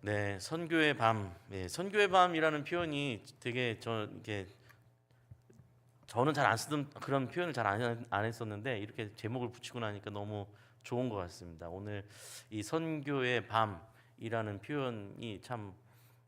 네, 선교의 밤. 네, 선교의 밤이라는 표현이 되게 저는 잘 안 쓰던 그런 표현을 잘 안 했었는데 이렇게 제목을 붙이고 나니까 너무 좋은 것 같습니다. 오늘 이 선교의 밤이라는 표현이 참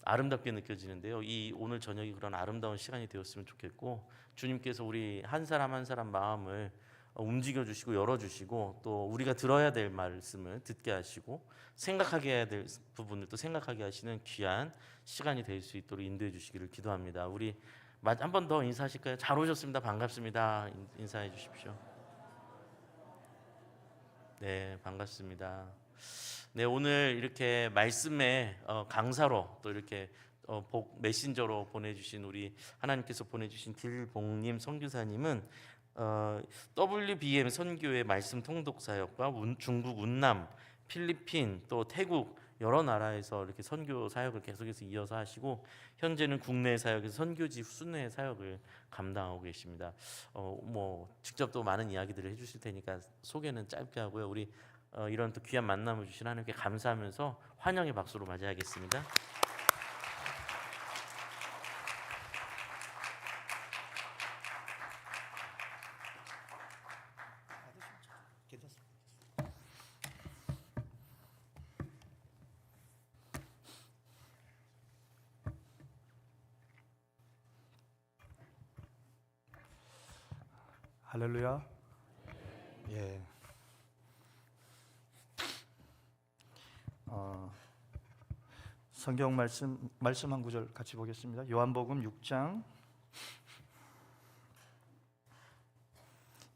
아름답게 느껴지는데요. 이 오늘 저녁이 그런 아름다운 시간이 되었으면 좋겠고, 주님께서 우리 한 사람 한 사람 마음을 움직여 주시고 열어 주시고, 또 우리가 들어야 될 말씀을 듣게 하시고 생각하게 해야 될 부분을 또 생각하게 하시는 귀한 시간이 될 수 있도록 인도해 주시기를 기도합니다. 우리 한 번 더 인사하실까요? 잘 오셨습니다. 반갑습니다. 인사해 주십시오. 네, 반갑습니다. 네, 오늘 이렇게 말씀의 강사로 또 이렇게 메신저로 보내주신 우리 하나님께서 보내주신 길봉님 선교사님은 WBM 선교의 말씀 통독 사역과 중국 운남, 필리핀 또 태국 여러 나라에서 이렇게 선교 사역을 계속해서 이어서 하시고, 현재는 국내 사역에서 선교지 순회 사역을 감당하고 계십니다. 직접 또 많은 이야기들을 해주실 테니까 소개는 짧게 하고요. 우리 이런 또 귀한 만남을 주신 하나님께 감사하면서 환영의 박수로 맞이하겠습니다. 할렐루야. 예. 성경 말씀 한 구절 같이 보겠습니다. 요한복음 6장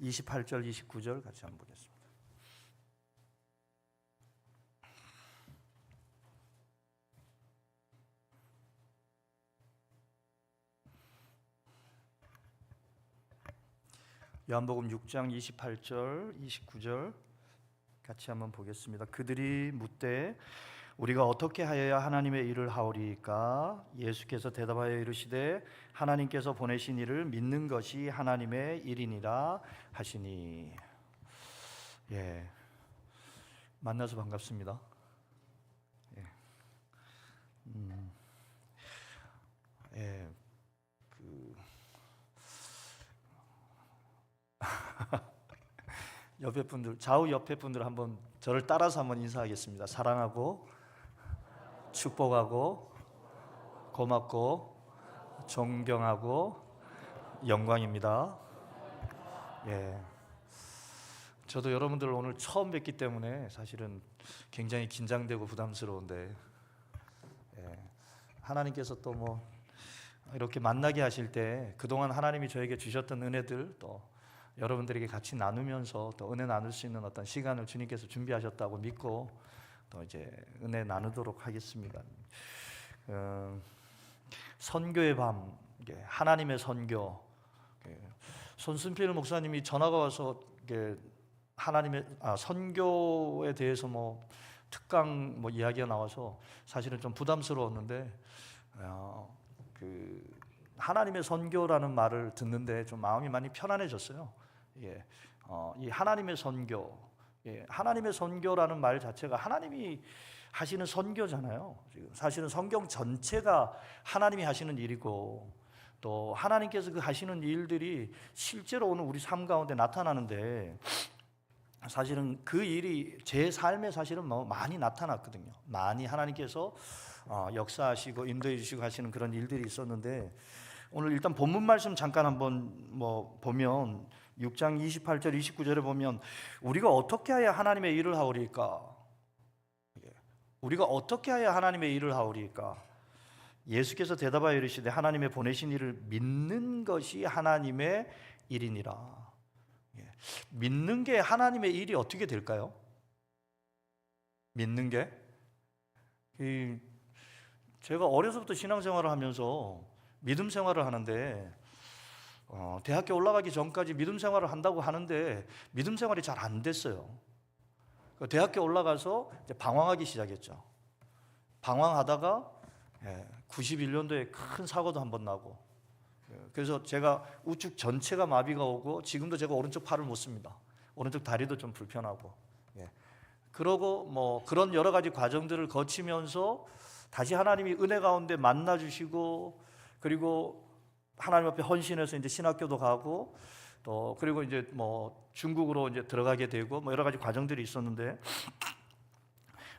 28절 29절 같이 한번 보겠습니다. 요한복음 6장 28절 29절 같이 한번 보겠습니다. 그들이 묻되 우리가 어떻게 하여야 하나님의 일을 하오리까? 예수께서 대답하여 이르시되 하나님께서 보내신 이를 믿는 것이 하나님의 일이니라 하시니. 예, 만나서 반갑습니다. 예, 예, 옆에 분들, 좌우 옆에 분들 한번 저를 따라서 한번 인사하겠습니다. 사랑하고 축복하고 고맙고 존경하고 영광입니다. 예, 저도 여러분들 오늘 처음 뵙기 때문에 사실은 굉장히 긴장되고 부담스러운데, 예, 하나님께서 또 뭐 이렇게 만나게 하실 때 그동안 하나님이 저에게 주셨던 은혜들 또 여러분들에게 같이 나누면서 또 은혜 나눌 수 있는 어떤 시간을 주님께서 준비하셨다고 믿고 또 이제 은혜 나누도록 하겠습니다. 선교의 밤, 하나님의 선교. 손순필 목사님이 전화가 와서 하나님의 선교에 대해서 뭐 특강 뭐 이야기가 나와서 사실은 좀 부담스러웠는데, 하나님의 선교라는 말을 듣는데 좀 마음이 많이 편안해졌어요. 예, 이 하나님의 선교, 하나님의 선교라는 말 자체가 하나님이 하시는 선교잖아요. 지금 사실은 성경 전체가 하나님이 하시는 일이고, 또 하나님께서 그 하시는 일들이 실제로 오늘 우리 삶 가운데 나타나는데, 사실은 그 일이 제 삶에 사실은 뭐 많이 나타났거든요. 많이 하나님께서 역사하시고 인도해 주시고 하시는 그런 일들이 있었는데, 오늘 일단 본문 말씀 잠깐 한번 보면 6장 28절 29절에 보면 우리가 어떻게 하여 하나님의 일을 하오리까? 우리가 어떻게 하여 하나님의 일을 하오리까? 예수께서 대답하여 이르시되 하나님의 보내신 일을 믿는 것이 하나님의 일이니라. 믿는 게 하나님의 일이 어떻게 될까요? 믿는 게 제가 어려서부터 신앙생활을 하면서 믿음 생활을 하는데, 대학교 올라가기 전까지 믿음 생활을 한다고 하는데 믿음 생활이 잘 안 됐어요. 대학교 올라가서 이제 방황하기 시작했죠. 방황하다가 91년도에 큰 사고도 한번 나고, 그래서 제가 우측 전체가 마비가 오고 지금도 제가 오른쪽 팔을 못 씁니다. 오른쪽 다리도 좀 불편하고, 그러고 뭐 그런 여러 가지 과정들을 거치면서 다시 하나님이 은혜 가운데 만나 주시고, 그리고 하나님 앞에 헌신해서 이제 신학교도 가고, 또 그리고 이제 뭐 중국으로 이제 들어가게 되고 뭐 여러 가지 과정들이 있었는데,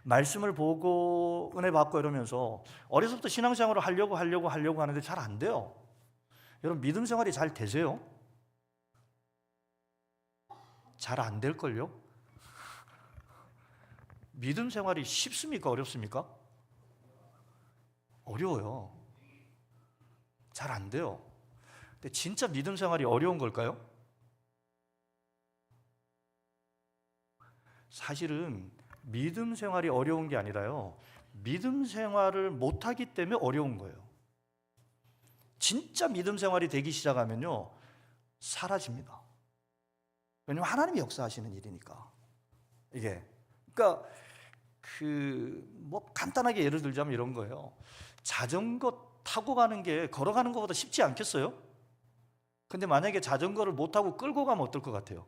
말씀을 보고 은혜 받고 이러면서 어려서부터 신앙생활을 하려고 하는데 잘 안 돼요. 여러분, 믿음 생활이 잘 되세요? 잘 안 될걸요? 믿음 생활이 쉽습니까? 어렵습니까? 어려워요. 잘 안 돼요. 근데 진짜 믿음 생활이 어려운 걸까요? 사실은 믿음 생활이 어려운 게 아니라요, 믿음 생활을 못하기 때문에 어려운 거예요. 진짜 믿음 생활이 되기 시작하면요, 사라집니다. 왜냐하면 하나님이 역사하시는 일이니까. 이게 그러니까 뭐 간단하게 예를 들자면 이런 거예요. 자전거 타고 가는 게 걸어가는 것보다 쉽지 않겠어요? 근데 만약에 자전거를 못 타고 끌고 가면 어떨 것 같아요?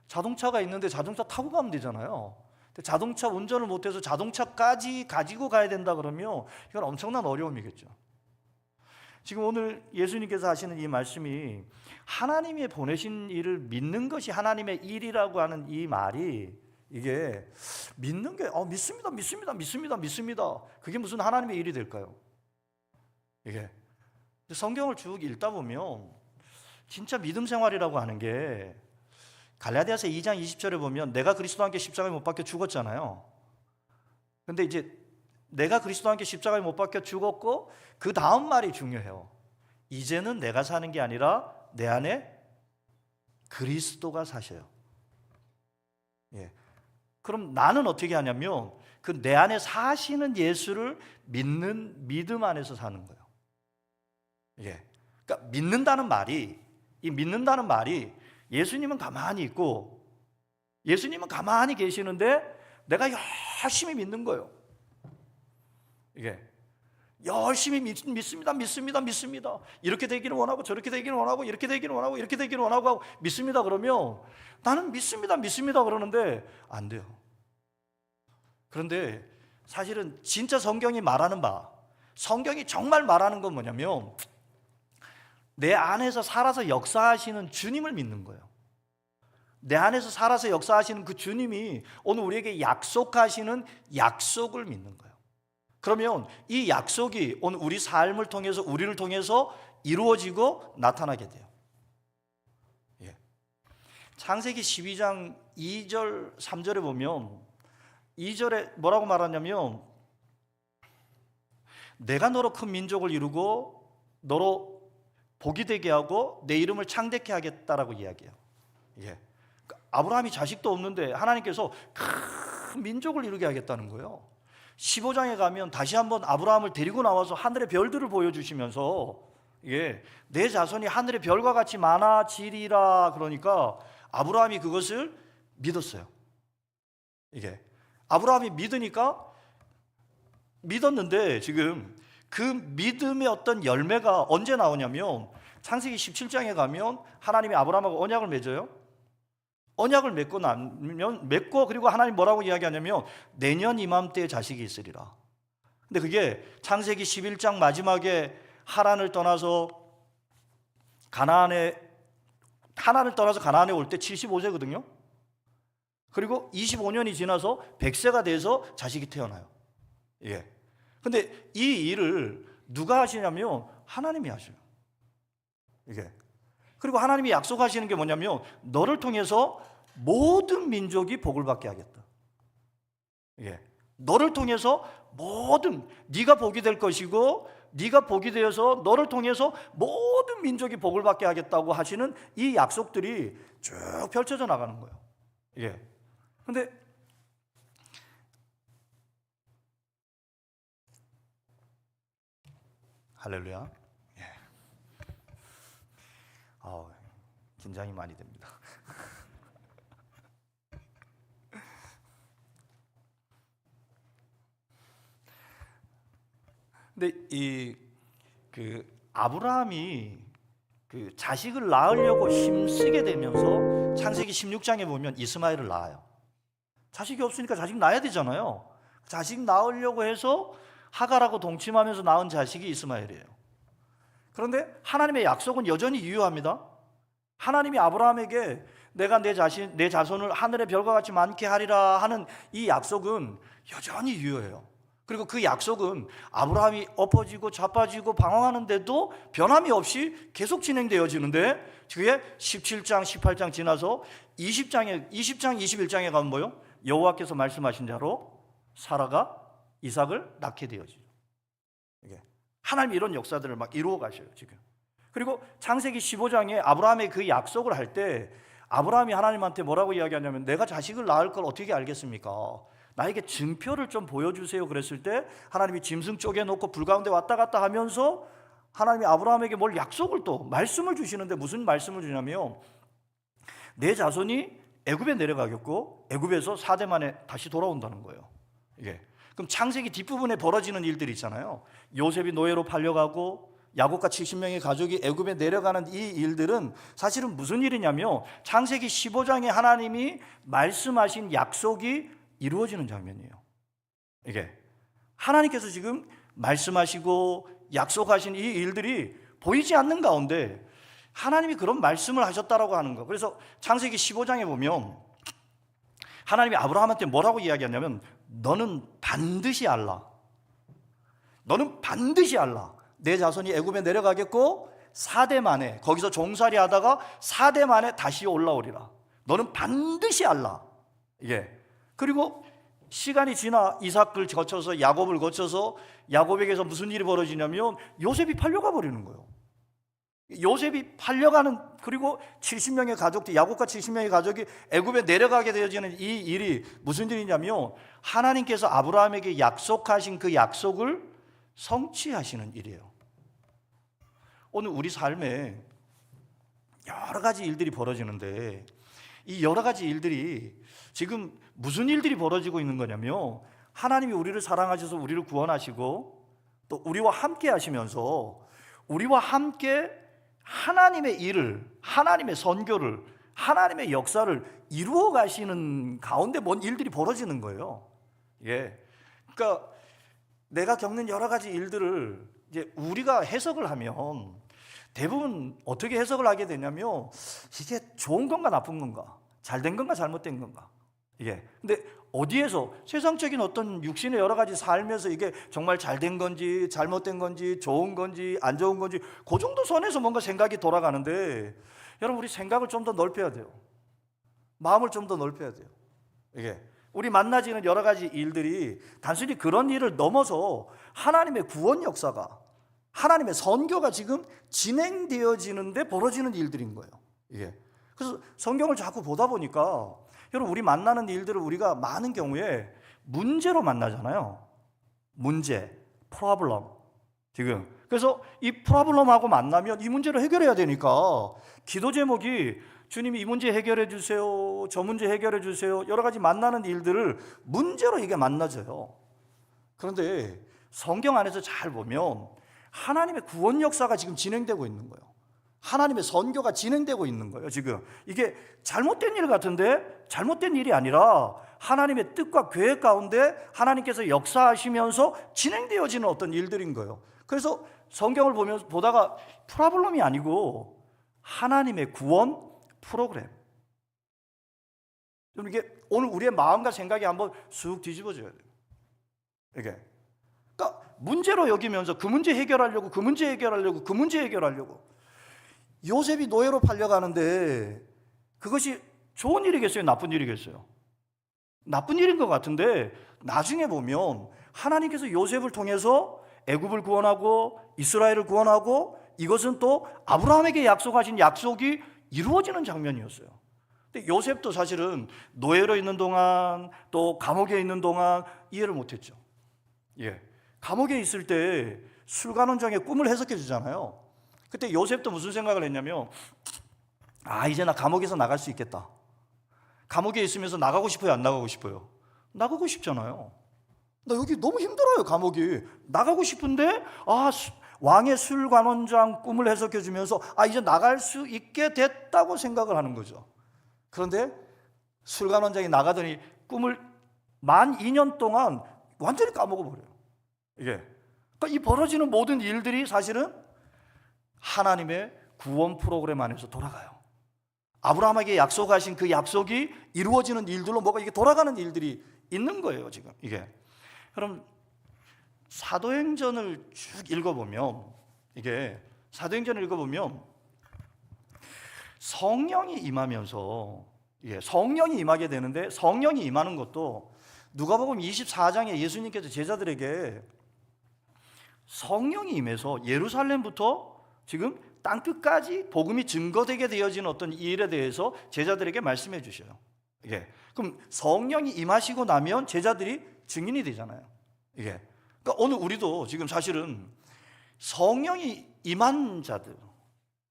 자동차가 있는데 자동차 타고 가면 되잖아요. 근데 자동차 운전을 못해서 자동차까지 가지고 가야 된다 그러면 이건 엄청난 어려움이겠죠. 지금 오늘 예수님께서 하시는 이 말씀이 하나님이 보내신 일을 믿는 것이 하나님의 일이라고 하는 이 말이, 이게 믿는 게 믿습니다. 그게 무슨 하나님의 일이 될까요? 이게 성경을 쭉 읽다 보면 진짜 믿음 생활이라고 하는 게, 갈라디아서 2장 20절에 보면 내가 그리스도와 함께 십자가에 못 박혀 죽었잖아요. 근데 이제 내가 그리스도와 함께 십자가에 못 박혀 죽었고, 그 다음 말이 중요해요. 이제는 내가 사는 게 아니라 내 안에 그리스도가 사셔요. 예. 그럼 나는 어떻게 하냐면 그 내 안에 사시는 예수를 믿는 믿음 안에서 사는 거예요. 예. 그러니까 믿는다는 말이, 이 믿는다는 말이 예수님은 가만히 있고 예수님은 가만히 계시는데 내가 열심히 믿는 거예요. 이게 열심히 믿습니다. 이렇게 되기를 원하고 저렇게 되기를 원하고 이렇게 되기를 원하고 이렇게 되기를 원하고 하고 믿습니다. 그러면 나는 믿습니다 그러는데 안 돼요. 그런데 사실은 진짜 성경이 말하는 바, 성경이 정말 말하는 건 뭐냐면 내 안에서 살아서 역사하시는 주님을 믿는 거예요. 내 안에서 살아서 역사하시는 그 주님이 오늘 우리에게 약속하시는 약속을 믿는 거예요. 그러면 이 약속이 오늘 우리 삶을 통해서, 우리를 통해서 이루어지고 나타나게 돼요. 예. 창세기 12장 2절 3절에 보면 2절에 뭐라고 말하냐면 내가 너로 큰 민족을 이루고 너로 복이 되게 하고 내 이름을 창대케 하겠다라고 이야기해요. 예. 아브라함이 자식도 없는데 하나님께서 큰 민족을 이루게 하겠다는 거예요. 15장에 가면 다시 한번 아브라함을 데리고 나와서 하늘의 별들을 보여주시면서, 예, 내 자손이 하늘의 별과 같이 많아지리라, 그러니까 아브라함이 그것을 믿었어요. 이게 아브라함이 믿었는데 지금 그 믿음의 어떤 열매가 언제 나오냐면 창세기 17장에 가면 하나님이 아브라함하고 언약을 맺어요. 언약을 맺고 나면 그리고 하나님 뭐라고 이야기하냐면 내년 이맘때에 자식이 있으리라. 근데 그게 창세기 11장 마지막에 하란을 떠나서 가나안에 올 때 75세거든요. 그리고 25년이 지나서 100세가 돼서 자식이 태어나요. 예. 근데 이 일을 누가 하시냐면 하나님이 하셔요. 이게. 그리고 하나님이 약속하시는 게 뭐냐면 너를 통해서 모든 민족이 복을 받게 하겠다. 예. 너를 통해서 네가 복이 될 것이고 네가 복이 되어서 너를 통해서 모든 민족이 복을 받게 하겠다고 하시는 이 약속들이 쭉 펼쳐져 나가는 거예요. 예. 근데 할렐루야. 예. 긴장이 많이 됩니다. 근데 아브라함이 그 자식을 낳으려고 힘쓰게 되면서 창세기 16장에 보면 이스마엘을 낳아요. 자식이 없으니까 자식 낳아야 되잖아요. 자식 낳으려고 해서 하갈하고 동침하면서 낳은 자식이 이스마엘이에요. 그런데 하나님의 약속은 여전히 유효합니다. 하나님이 아브라함에게 내가 내 자손을 하늘의 별과 같이 많게 하리라 하는 이 약속은 여전히 유효해요. 그리고 그 약속은 아브라함이 엎어지고 자빠지고 방황하는데도 변함이 없이 계속 진행되어지는데, 그게 17장 18장 지나서 20장 21장에 가면 뭐요? 여호와께서 말씀하신 자로 사라가 이삭을 낳게 되어지죠. 하나님이 이런 역사들을 막 이루어 가셔요 지금. 그리고 창세기 15장에 아브라함의 그 약속을 할 때 아브라함이 하나님한테 뭐라고 이야기하냐면, 내가 자식을 낳을 걸 어떻게 알겠습니까? 나에게 증표를 좀 보여주세요. 그랬을 때 하나님이 짐승 쪼개놓고 불 가운데 왔다 갔다 하면서 하나님이 아브라함에게 뭘 약속을 또 말씀을 주시는데, 무슨 말씀을 주냐면, 내 자손이 애굽에 내려가겠고 애굽에서 4대 만에 다시 돌아온다는 거예요. 그럼 창세기 뒷부분에 벌어지는 일들이 있잖아요. 요셉이 노예로 팔려가고 야곱과 70명의 가족이 애굽에 내려가는 이 일들은 사실은 무슨 일이냐면, 창세기 15장에 하나님이 말씀하신 약속이 이루어지는 장면이에요. 하나님께서 지금 말씀하시고 약속하신 이 일들이 보이지 않는 가운데 하나님이 그런 말씀을 하셨다라고 하는 거. 그래서 창세기 15장에 보면 하나님이 아브라함한테 뭐라고 이야기하냐면, 너는 반드시 알라. 너는 반드시 알라. 내 자손이 애굽에 내려가겠고 4대 만에, 거기서 종살이 하다가 4대 만에 다시 올라오리라. 너는 반드시 알라. 그리고 시간이 지나 이삭을 거쳐서 야곱을 거쳐서 야곱에게서 무슨 일이 벌어지냐면, 요셉이 팔려가 버리는 거예요. 요셉이 팔려가는, 그리고 70명의 가족들, 야곱과 70명의 가족이 애굽에 내려가게 되어지는 이 일이 무슨 일이냐면, 하나님께서 아브라함에게 약속하신 그 약속을 성취하시는 일이에요. 오늘 우리 삶에 여러 가지 일들이 벌어지는데, 이 여러 가지 일들이 지금 무슨 일들이 벌어지고 있는 거냐면, 하나님이 우리를 사랑하셔서 우리를 구원하시고 또 우리와 함께 하시면서 우리와 함께 하나님의 일을, 하나님의 선교를, 하나님의 역사를 이루어 가시는 가운데 뭔 일들이 벌어지는 거예요. 그러니까 내가 겪는 여러 가지 일들을 이제 우리가 해석을 하면 대부분 어떻게 해석을 하게 되냐면, 이게 좋은 건가 나쁜 건가, 잘된 건가 잘못된 건가. 근데 어디에서 세상적인 어떤 육신의 여러 가지 삶에서 이게 정말 잘된 건지 잘못된 건지 좋은 건지 안 좋은 건지 그 정도 선에서 뭔가 생각이 돌아가는데, 여러분 우리 생각을 좀 더 넓혀야 돼요. 마음을 좀 더 넓혀야 돼요. 우리 만나지는 여러 가지 일들이 단순히 그런 일을 넘어서 하나님의 구원 역사가, 하나님의 선교가 지금 진행되어지는데 벌어지는 일들인 거예요. 그래서 성경을 자꾸 보다 보니까 여러분, 우리 만나는 일들을 우리가 많은 경우에 문제로 만나잖아요. 문제, 프로블럼. 지금 그래서 이 프로블럼하고 만나면 이 문제를 해결해야 되니까 기도 제목이 주님이 이 문제 해결해 주세요, 저 문제 해결해 주세요. 여러 가지 만나는 일들을 문제로 이게 만나져요. 그런데 성경 안에서 잘 보면 하나님의 구원 역사가 지금 진행되고 있는 거예요. 하나님의 선교가 진행되고 있는 거예요. 지금 이게 잘못된 일 같은데 잘못된 일이 아니라 하나님의 뜻과 계획 가운데 하나님께서 역사하시면서 진행되어지는 어떤 일들인 거예요. 그래서 성경을 보다가 프로블럼이 아니고 하나님의 구원 프로그램. 좀 이게 오늘 우리의 마음과 생각이 한번 쑥 뒤집어져야 돼요. 그러니까 문제로 여기면서 그 문제 해결하려고, 그 문제 해결하려고, 그 문제 해결하려고. 요셉이 노예로 팔려가는데 그것이 좋은 일이겠어요? 나쁜 일이겠어요? 나쁜 일인 것 같은데, 나중에 보면 하나님께서 요셉을 통해서 애굽을 구원하고 이스라엘을 구원하고, 이것은 또 아브라함에게 약속하신 약속이 이루어지는 장면이었어요. 근데 요셉도 사실은 노예로 있는 동안, 또 감옥에 있는 동안 이해를 못했죠. 감옥에 있을 때 술관원장의 꿈을 해석해 주잖아요. 그때 요셉도 무슨 생각을 했냐면, 이제 나 감옥에서 나갈 수 있겠다. 감옥에 있으면서 나가고 싶어요, 안 나가고 싶어요? 나가고 싶잖아요. 나 여기 너무 힘들어요, 감옥이. 나가고 싶은데 왕의 술관원장 꿈을 해석해 주면서 이제 나갈 수 있게 됐다고 생각을 하는 거죠. 그런데 술관원장이 나가더니 꿈을 만 2년 동안 완전히 까먹어버려요. 이게 그러니까 이 벌어지는 모든 일들이 사실은 하나님의 구원 프로그램 안에서 돌아가요. 아브라함에게 약속하신 그 약속이 이루어지는 일들로 뭐가 이게 돌아가는 일들이 있는 거예요, 지금 이게. 그럼 사도행전을 쭉 읽어보면 이게 사도행전을 읽어보면 성령이 임하면서 성령이 임하게 되는데 성령이 임하는 것도 누가복음 24장에 예수님께서 제자들에게 성령이 임해서 예루살렘부터 지금 땅끝까지 복음이 증거되게 되어지는 어떤 이 일에 대해서 제자들에게 말씀해 주셔요. 이게 그럼 성령이 임하시고 나면 제자들이 증인이 되잖아요. 이게 그러니까 오늘 우리도 지금 사실은 성령이 임한 자들,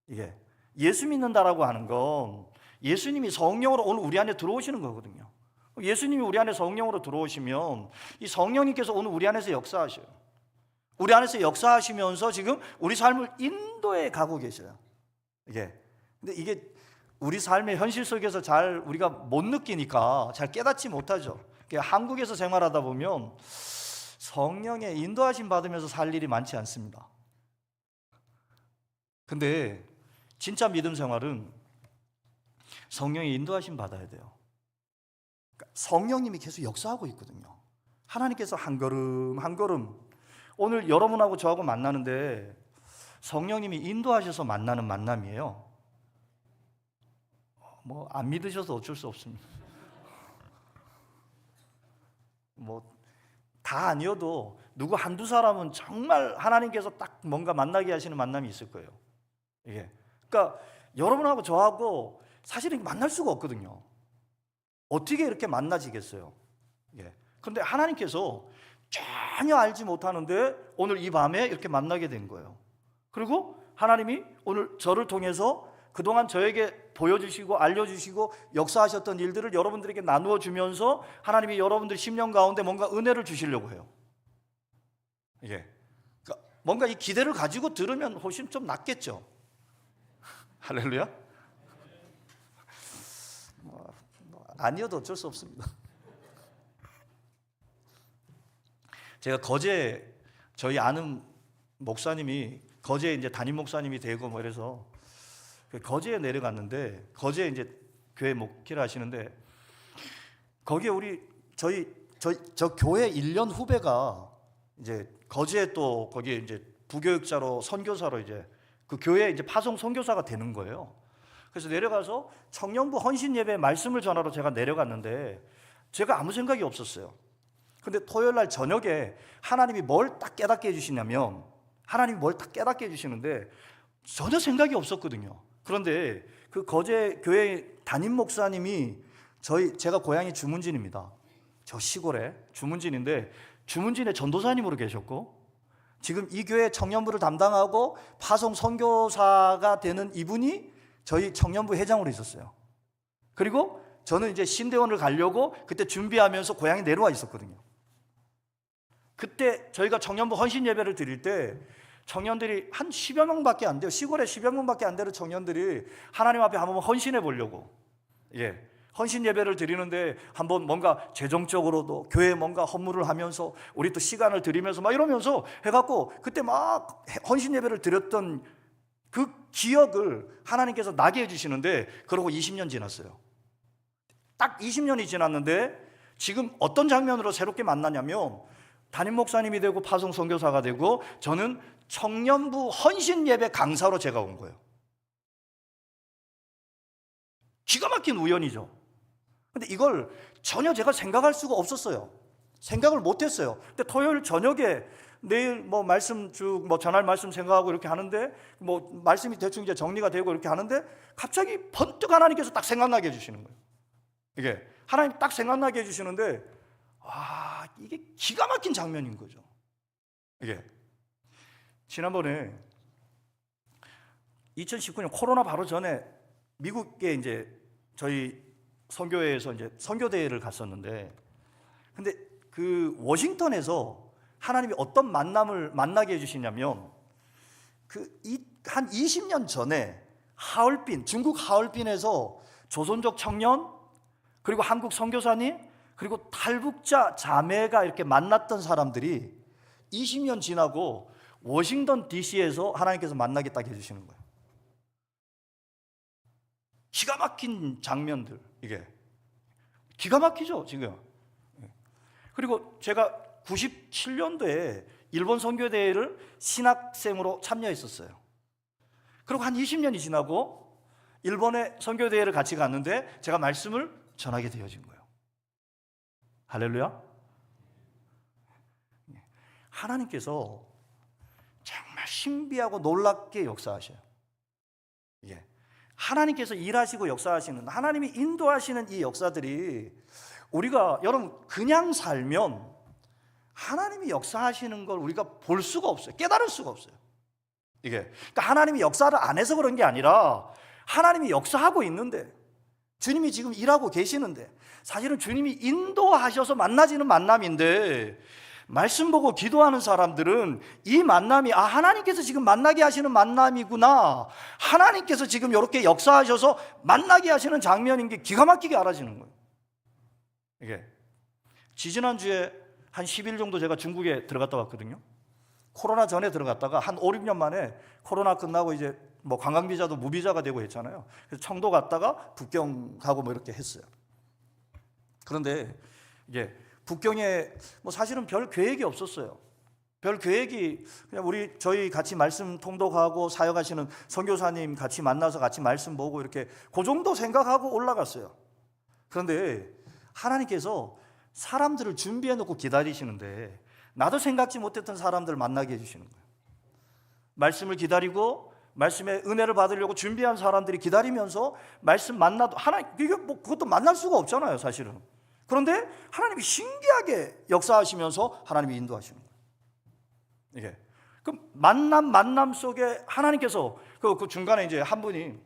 이게 예수 믿는다라고 하는 건 예수님이 성령으로 오늘 우리 안에 들어오시는 거거든요. 예수님이 우리 안에 성령으로 들어오시면 이 성령님께서 오늘 우리 안에서 역사하셔요. 우리 안에서 역사하시면서 지금 우리 삶을 인도해 가고 계셔요. 근데 이게 우리 삶의 현실 속에서 잘 우리가 못 느끼니까 잘 깨닫지 못하죠. 한국에서 생활하다 보면 성령의 인도하심 받으면서 살 일이 많지 않습니다. 근데 진짜 믿음 생활은 성령의 인도하심 받아야 돼요. 성령님이 계속 역사하고 있거든요. 하나님께서 한 걸음 한 걸음 오늘 여러분하고 저하고 만나는데 성령님이 인도하셔서 만나는 만남이에요. 뭐 안 믿으셔서 어쩔 수 없습니다. 뭐 다 아니어도 누구 한두 사람은 정말 하나님께서 딱 뭔가 만나게 하시는 만남이 있을 거예요. 이게 그러니까 여러분하고 저하고 사실은 만날 수가 없거든요. 어떻게 이렇게 만나지겠어요? 그런데 하나님께서 전혀 알지 못하는데 오늘 이 밤에 이렇게 만나게 된 거예요. 그리고 하나님이 오늘 저를 통해서 그동안 저에게 보여주시고 알려주시고 역사하셨던 일들을 여러분들에게 나누어 주면서 하나님이 여러분들 심령 가운데 뭔가 은혜를 주시려고 해요. 그러니까 뭔가 이 기대를 가지고 들으면 훨씬 좀 낫겠죠. 할렐루야. 아니어도 어쩔 수 없습니다. 제가 거제 저희 아는 목사님이 거제 이제 담임 목사님이 되고 뭐 이래서 거제에 내려갔는데 거제에 이제 교회 목회를 하시는데 거기에 우리 저 교회 1년 후배가 이제 거제에 또 거기에 이제 부교육자로 선교사로 이제 그 교회에 이제 파송 선교사가 되는 거예요. 그래서 내려가서 청년부 헌신 예배 말씀을 전하러 제가 내려갔는데 제가 아무 생각이 없었어요. 근데 토요일 날 저녁에 하나님이 뭘 딱 깨닫게 해주시냐면 하나님이 뭘 딱 깨닫게 해주시는데 전혀 생각이 없었거든요. 그런데 그 거제 교회 담임 목사님이 제가 고향이 주문진입니다. 저 시골에 주문진인데 주문진의 전도사님으로 계셨고 지금 이 교회 청년부를 담당하고 파송 선교사가 되는 이분이 저희 청년부 회장으로 있었어요. 그리고 저는 이제 신대원을 가려고 그때 준비하면서 고향에 내려와 있었거든요. 그때 저희가 청년부 헌신 예배를 드릴 때 청년들이 한 10여 명밖에 안 돼요. 시골에 10여 명밖에 안 되는 청년들이 하나님 앞에 한번 헌신해 보려고 헌신 예배를 드리는데 한번 뭔가 재정적으로도 교회에 뭔가 헌물을 하면서 우리 또 시간을 드리면서 막 이러면서 해갖고 그때 막 헌신 예배를 드렸던 그 기억을 하나님께서 나게 해주시는데 그러고 20년 지났어요. 딱 20년이 지났는데 지금 어떤 장면으로 새롭게 만나냐면 담임 목사님이 되고 파송 선교사가 되고 저는 청년부 헌신 예배 강사로 제가 온 거예요. 기가 막힌 우연이죠. 근데 이걸 전혀 제가 생각할 수가 없었어요. 생각을 못했어요. 근데 토요일 저녁에 내일 뭐 말씀 쭉 뭐 전할 말씀 생각하고 이렇게 하는데 뭐 말씀이 대충 이제 정리가 되고 이렇게 하는데 갑자기 번뜩 하나님께서 딱 생각나게 해주시는 거예요. 하나님 딱 생각나게 해주시는데 와, 이게 기가 막힌 장면인 거죠. 지난번에 2019년 코로나 바로 전에 미국에 이제 저희 선교회에서 이제 선교대회를 갔었는데 근데 그 워싱턴에서 하나님이 어떤 만남을 만나게 해주시냐면 한 20년 전에 중국 하얼빈에서 조선족 청년 그리고 한국 선교사님 그리고 탈북자 자매가 이렇게 만났던 사람들이 20년 지나고 워싱턴 DC에서 하나님께서 만나게 딱 해주시는 거예요. 기가 막힌 장면들, 이게 기가 막히죠 지금. 그리고 제가 97년도에 일본 선교대회를 신학생으로 참여했었어요. 그리고 한 20년이 지나고 일본의 선교대회를 같이 갔는데 제가 말씀을 전하게 되어진 거예요. 할렐루야. 하나님께서 정말 신비하고 놀랍게 역사하셔요. 예. 하나님께서 일하시고 역사하시는, 하나님이 인도하시는 이 역사들이 우리가 여러분 그냥 살면 하나님이 역사하시는 걸 우리가 볼 수가 없어요. 깨달을 수가 없어요. 이게 그러니까 하나님이 역사를 안 해서 그런 게 아니라 하나님이 역사하고 있는데, 주님이 지금 일하고 계시는데, 사실은 주님이 인도하셔서 만나지는 만남인데, 말씀 보고 기도하는 사람들은 이 만남이 하나님께서 지금 만나게 하시는 만남이구나, 하나님께서 지금 이렇게 역사하셔서 만나게 하시는 장면인 게 기가 막히게 알아지는 거예요. 이게 지지난주에 한 10일 정도 제가 중국에 들어갔다 왔거든요. 코로나 전에 들어갔다가 한 5, 6년 만에 코로나 끝나고 이제 뭐 관광비자도 무비자가 되고 했잖아요. 그래서 청도 갔다가 북경 가고 뭐 이렇게 했어요. 그런데 이게 북경에 뭐 사실은 별 계획이 없었어요. 별 계획이 그냥 저희 같이 말씀 통독하고 사역하시는 선교사님 같이 만나서 같이 말씀 보고 이렇게 그 정도 생각하고 올라갔어요. 그런데 하나님께서 사람들을 준비해 놓고 기다리시는데, 나도 생각지 못했던 사람들을 만나게 해주시는 거예요. 말씀을 기다리고 말씀의 은혜를 받으려고 준비한 사람들이 기다리면서 말씀 만나도 이게 뭐 그것도 만날 수가 없잖아요 사실은. 그런데 하나님이 신기하게 역사하시면서 하나님이 인도하시는 거예요. 이게 그 만남 속에 하나님께서 그 중간에 이제 한 분이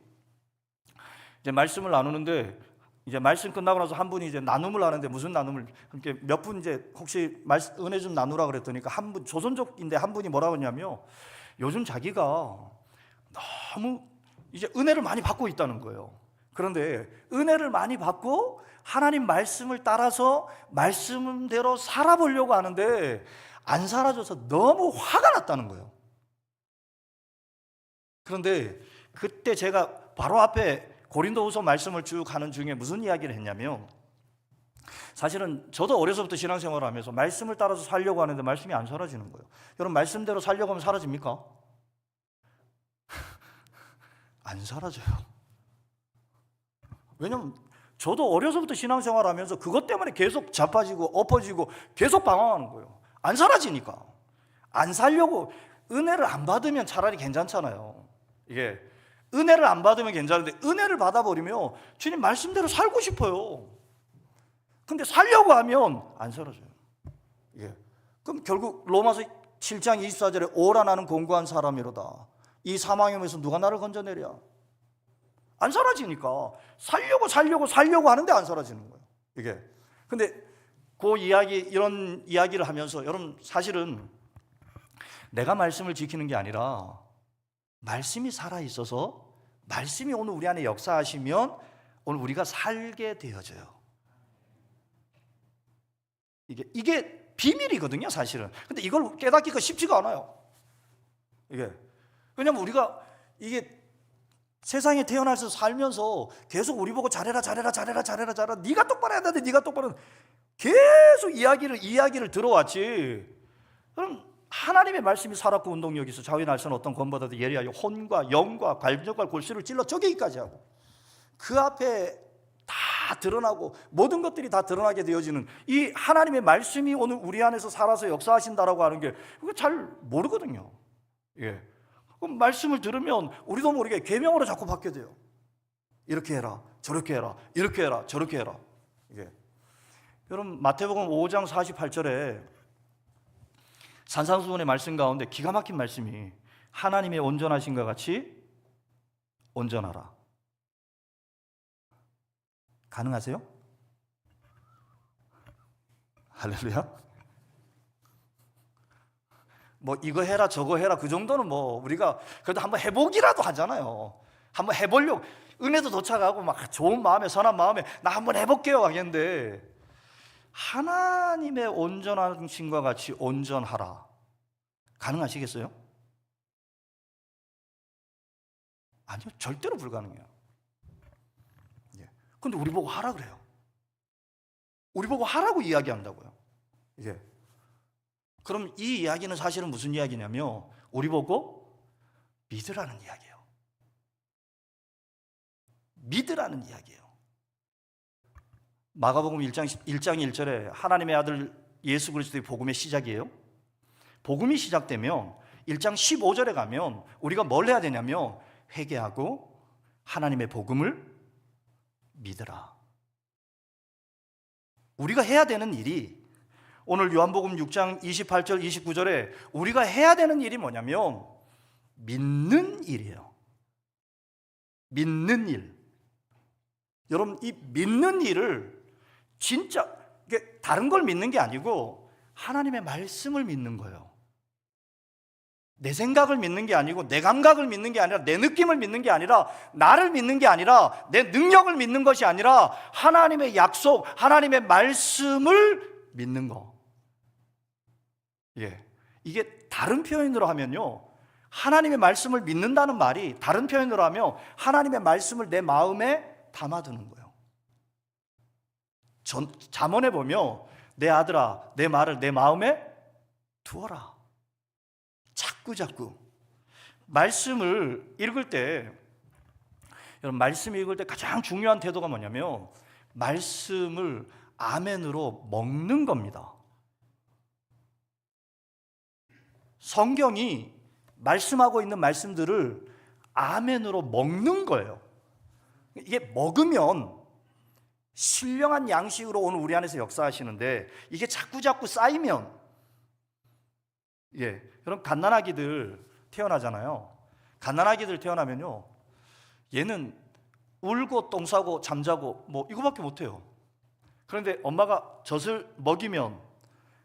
이제 말씀을 나누는데, 이제 말씀 끝나고 나서 한 분이 이제 나눔을 하는데, 무슨 나눔을 이렇게 몇 분 이제 혹시 은혜 좀 나누라 그랬더니 한 분, 조선족인데 한 분이 뭐라고 했냐면, 요즘 자기가 너무 이제 은혜를 많이 받고 있다는 거예요. 그런데 은혜를 많이 받고 하나님 말씀을 따라서 말씀대로 살아보려고 하는데 안 살아줘서 너무 화가 났다는 거예요. 그런데 그때 제가 바로 앞에 고린도후서 말씀을 쭉 하는 중에 무슨 이야기를 했냐면, 사실은 저도 어려서부터 신앙생활을 하면서 말씀을 따라서 살려고 하는데 말씀이 안 사라지는 거예요. 여러분, 말씀대로 살려고 하면 사라집니까? 안 사라져요. 왜냐면 저도 어려서부터 신앙생활을 하면서 그것 때문에 계속 자빠지고 엎어지고 계속 방황하는 거예요. 안 사라지니까. 안 살려고, 은혜를 안 받으면 차라리 괜찮잖아요. 이게 은혜를 안 받으면 괜찮은데 은혜를 받아버리면 주님 말씀대로 살고 싶어요. 근데 살려고 하면 안 사라져요. 예. 그럼 결국 로마서 7장 24절에 오라 나는 공고한 사람이로다. 이 사망에서 누가 나를 건져내랴. 안 사라지니까 살려고 하는데 안 사라지는 거예요. 이게. 근데 그 이야기, 이런 이야기를 하면서 여러분, 사실은 내가 말씀을 지키는 게 아니라 말씀이 살아있어서 말씀이 오늘 우리 안에 역사하시면 오늘 우리가 살게 되어져요. 이게 비밀이거든요 사실은. 근데 이걸 깨닫기가 쉽지가 않아요. 이게 왜냐면 우리가 이게 세상에 태어나서 살면서 계속 우리 보고 잘해라 네가 똑바로 해야 되는데 네가 똑바로, 계속 이야기를 들어왔지. 그럼 하나님의 말씀이 살았고 운동력이 있어 자위 날선 어떤 권보다도 예리하여 혼과 영과 갈비뼈와 골수를 찔러 쪼개기까지 하고, 그 앞에 다 드러나고 모든 것들이 다 드러나게 되어지는 이 하나님의 말씀이 오늘 우리 안에서 살아서 역사하신다라고 하는 게 그거 잘 모르거든요. 예. 그럼 말씀을 들으면 우리도 모르게 계명으로 자꾸 받게 돼요. 이렇게 해라, 저렇게 해라, 이렇게 해라, 저렇게 해라. 이게 여러분, 마태복음 5장 48절에 산상수훈의 말씀 가운데 기가 막힌 말씀이, 하나님의 온전하신과 같이 온전하라. 가능하세요? 할렐루야. 뭐 이거 해라 저거 해라 그 정도는 뭐 우리가 그래도 한번 해보기라도 하잖아요. 한번 해보려고, 은혜도 도착하고 막 좋은 마음에 선한 마음에 나 한번 해볼게요 하겠는데, 하나님의 온전하심과 같이 온전하라. 가능하시겠어요? 아니요, 절대로 불가능해요. 근데 우리 보고 하라 그래요. 우리 보고 하라고 이야기한다고요. 그럼 이 이야기는 사실은 무슨 이야기냐면 우리 보고 믿으라는 이야기예요. 믿으라는 이야기예요. 마가복음 1장 1절에 하나님의 아들 예수 그리스도의 복음의 시작이에요. 복음이 시작되면 1장 15절에 가면 우리가 뭘 해야 되냐면 회개하고 하나님의 복음을 믿으라. 우리가 해야 되는 일이 오늘 요한복음 6장 28절 29절에 우리가 해야 되는 일이 뭐냐면 믿는 일이에요. 믿는 일. 여러분, 이 믿는 일을 진짜 이게 다른 걸 믿는 게 아니고 하나님의 말씀을 믿는 거예요. 내 생각을 믿는 게 아니고 내 감각을 믿는 게 아니라 내 느낌을 믿는 게 아니라 나를 믿는 게 아니라 내 능력을 믿는 것이 아니라 하나님의 약속, 하나님의 말씀을 믿는 거. 이게 다른 표현으로 하면요, 하나님의 말씀을 믿는다는 말이 다른 표현으로 하면 하나님의 말씀을 내 마음에 담아두는 거예요. 잠언에 보면 내 아들아 내 말을 내 마음에 두어라. 자꾸 말씀을 읽을 때, 여러분, 말씀 읽을 때 가장 중요한 태도가 뭐냐면 말씀을 아멘으로 먹는 겁니다. 성경이 말씀하고 있는 말씀들을 아멘으로 먹는 거예요. 이게 먹으면 신령한 양식으로 오늘 우리 안에서 역사하시는데 이게 자꾸 쌓이면, 여러분, 갓난아기들 태어나잖아요. 갓난아기들 태어나면요, 얘는 울고 똥 싸고 잠자고 뭐 이거밖에 못해요. 그런데 엄마가 젖을 먹이면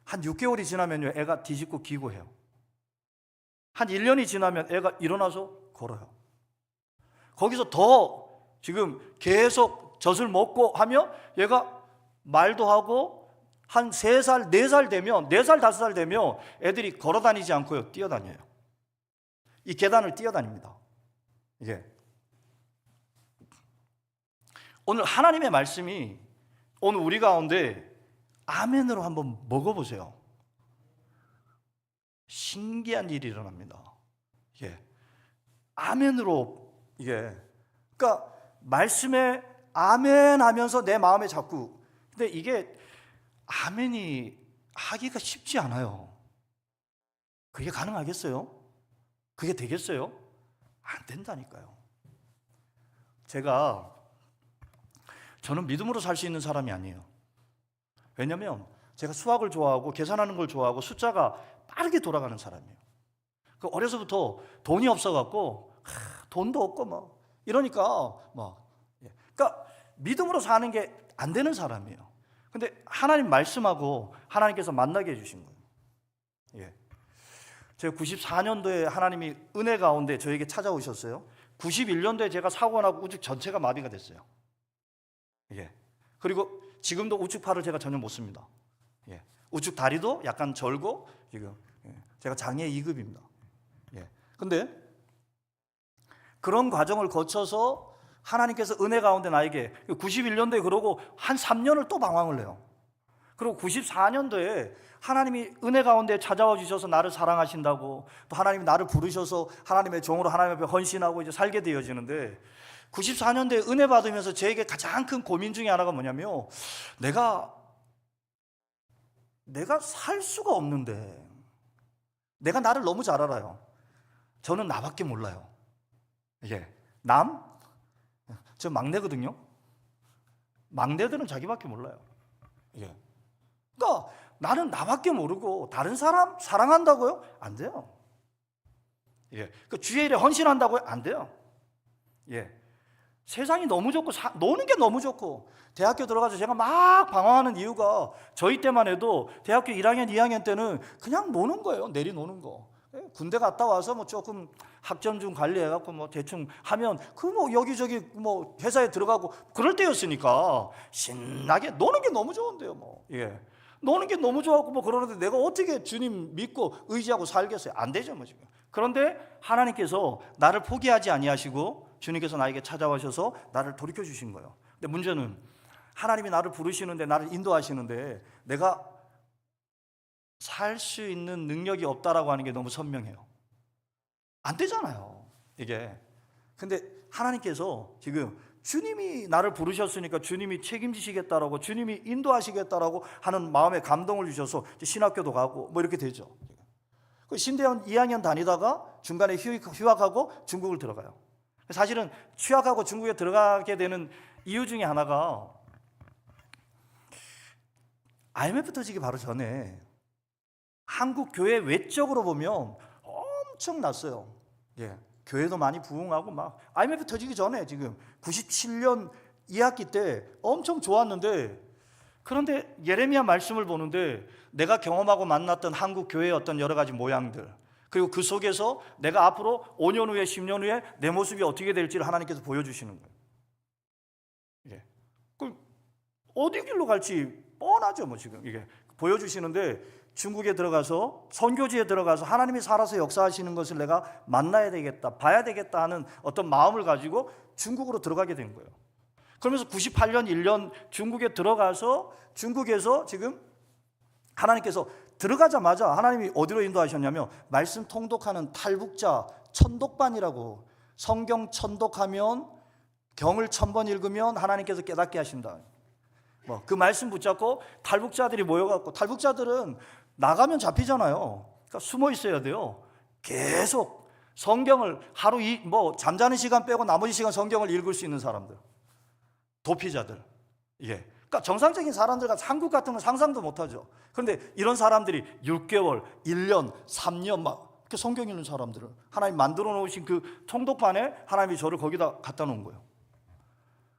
한 6개월이 지나면요, 애가 뒤집고 기고 해요. 한 1년이 지나면 애가 일어나서 걸어요. 거기서 더 지금 계속 젖을 먹고 하면 얘가 말도 하고 한 3살, 4살 되면, 4살, 5살 되면 애들이 걸어 다니지 않고요, 뛰어다녀요. 이 계단을 뛰어다닙니다. 오늘 하나님의 말씀이 오늘 우리 가운데 아멘으로 한번 먹어보세요. 신기한 일이 일어납니다. 아멘으로, 그러니까 말씀에 아멘 하면서 내 마음에 자꾸, 근데 이게 아멘이 하기가 쉽지 않아요. 그게 가능하겠어요? 그게 되겠어요? 안 된다니까요. 저는 믿음으로 살 수 있는 사람이 아니에요. 왜냐하면 제가 수학을 좋아하고 계산하는 걸 좋아하고 숫자가 빠르게 돌아가는 사람이에요. 어려서부터 돈이 없어갖고 돈도 없고 이러니까 그러니까 믿음으로 사는 게 안 되는 사람이에요. 근데 하나님 말씀하고 하나님께서 만나게 해주신 거예요. 제가 94년도에 하나님이 은혜 가운데 저에게 찾아오셨어요. 91년도에 제가 사고가 나고 우측 전체가 마비가 됐어요. 그리고 지금도 우측팔을 제가 전혀 못 씁니다. 우측 다리도 약간 절고 지금 제가 장애 2급입니다. 근데 그런 과정을 거쳐서 하나님께서 은혜 가운데 나에게 91년도에 그러고 한 3년을 또 방황을 해요. 그리고 94년도에 하나님이 은혜 가운데 찾아와 주셔서 나를 사랑하신다고, 또 하나님이 나를 부르셔서 하나님의 종으로 하나님 앞에 헌신하고 이제 살게 되어지는데, 94년도에 은혜 받으면서 저에게 가장 큰 고민 중에 하나가 뭐냐면 내가 살 수가 없는데, 내가 나를 너무 잘 알아요. 저는 나밖에 몰라요. 저 막내거든요. 막내들은 자기밖에 몰라요. 그러니까 나는 나밖에 모르고 다른 사람 사랑한다고요? 안 돼요. 그 주의 일에 헌신한다고요? 안 돼요. 세상이 너무 좋고 노는 게 너무 좋고, 대학교 들어가서 제가 막 방황하는 이유가 저희 때만 해도 대학교 1학년, 2학년 때는 그냥 노는 거예요. 내리 노는 거. 군대 갔다 와서 뭐 조금 학점 좀 관리해갖고 뭐 대충 하면 그 뭐 여기저기 뭐 회사에 들어가고 그럴 때였으니까 신나게 노는 게 너무 좋은데요, 뭐. 예. 노는 게 너무 좋았고 뭐 그러는데 내가 어떻게 주님 믿고 의지하고 살겠어요? 안 되죠, 뭐 지금. 그런데 하나님께서 나를 포기하지 아니하시고 주님께서 나에게 찾아오셔서 나를 돌이켜 주신 거예요. 근데 문제는 하나님이 나를 부르시는데 나를 인도하시는데 내가 살 수 있는 능력이 없다라고 하는 게 너무 선명해요. 안 되잖아요, 이게. 근데 하나님께서 지금 주님이 나를 부르셨으니까 주님이 책임지시겠다라고, 주님이 인도하시겠다라고 하는 마음에 감동을 주셔서 신학교도 가고 뭐 이렇게 되죠. 신대원 2학년 다니다가 중간에 휴학하고 중국을 들어가요. 사실은 휴학하고 중국에 들어가게 되는 이유 중에 하나가 IMF 터지기 바로 전에 한국 교회 외적으로 보면 엄청났어요. 예. 교회도 많이 부흥하고 막 IMF 터지기 전에 지금 97년 2학기 때 엄청 좋았는데, 그런데 예레미야 말씀을 보는데 내가 경험하고 만났던 한국 교회의 어떤 여러 가지 모양들, 그리고 그 속에서 내가 앞으로 5년 후에 10년 후에 내 모습이 어떻게 될지를 하나님께서 보여주시는 거예요. 예. 그 어디 길로 갈지 뻔하죠, 뭐 지금 이게 보여주시는데, 중국에 들어가서 선교지에 들어가서 하나님이 살아서 역사하시는 것을 내가 만나야 되겠다, 봐야 되겠다 하는 어떤 마음을 가지고 중국으로 들어가게 된 거예요. 그러면서 98년 1년 중국에 들어가서 중국에서 지금 하나님께서 들어가자마자 하나님이 어디로 인도하셨냐면 말씀 통독하는 탈북자 천독반이라고, 성경 천독하면 경을 1000번 읽으면 하나님께서 깨닫게 하신다. 뭐 그 말씀 붙잡고 탈북자들이 모여갖고, 탈북자들은 나가면 잡히잖아요. 그러니까 숨어 있어야 돼요. 계속 성경을 하루 뭐 잠자는 시간 빼고 나머지 시간 성경을 읽을 수 있는 사람들, 도피자들. 예. 그러니까 정상적인 사람들과 한국 같은 건 상상도 못하죠. 그런데 이런 사람들이 6개월, 1년, 3년 막 이렇게 성경 읽는 사람들을 하나님 만들어 놓으신 그 통독반에 하나님이 저를 거기다 갖다 놓은 거예요.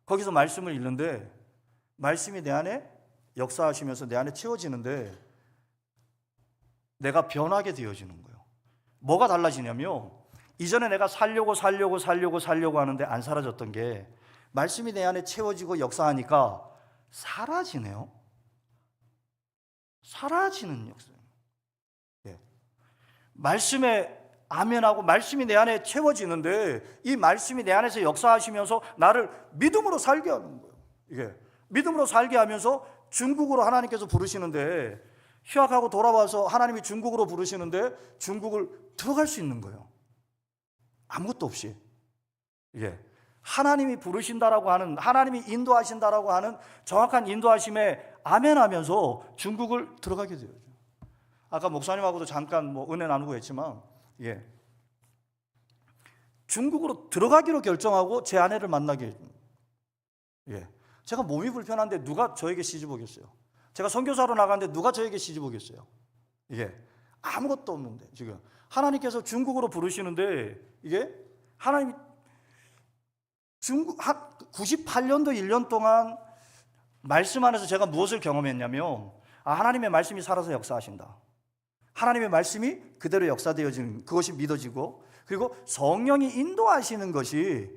거기서 말씀을 읽는데 말씀이 내 안에 역사하시면서 내 안에 채워지는데 내가 변하게 되어지는 거예요. 뭐가 달라지냐면 이전에 내가 살려고 하는데 안 사라졌던 게 말씀이 내 안에 채워지고 역사하니까 사라지네요. 사라지는 역사예요. 예. 말씀에 아멘하고 말씀이 내 안에 채워지는데 이 말씀이 내 안에서 역사하시면서 나를 믿음으로 살게 하는 거예요. 이게 믿음으로 살게 하면서 중국으로 하나님께서 부르시는데, 휴학하고 돌아와서 하나님이 중국으로 부르시는데 중국을 들어갈 수 있는 거예요. 아무것도 없이. 예. 하나님이 부르신다라고 하는, 하나님이 인도하신다라고 하는 정확한 인도하심에 아멘하면서 중국을 들어가게 돼요. 아까 목사님하고도 잠깐 뭐 은혜 나누고 했지만, 예. 중국으로 들어가기로 결정하고 제 아내를 만나게 해요. 예. 제가 몸이 불편한데 누가 저에게 시집 오겠어요? 제가 선교사로 나가는데 누가 저에게 시집 오겠어요? 이게 아무것도 없는데 지금 하나님께서 중국으로 부르시는데, 이게 하나님 중국 98년도 1년 동안 말씀 안에서 제가 무엇을 경험했냐면, 하나님의 말씀이 살아서 역사하신다. 하나님의 말씀이 그대로 역사되어지는 그것이 믿어지고, 그리고 성령이 인도하시는 것이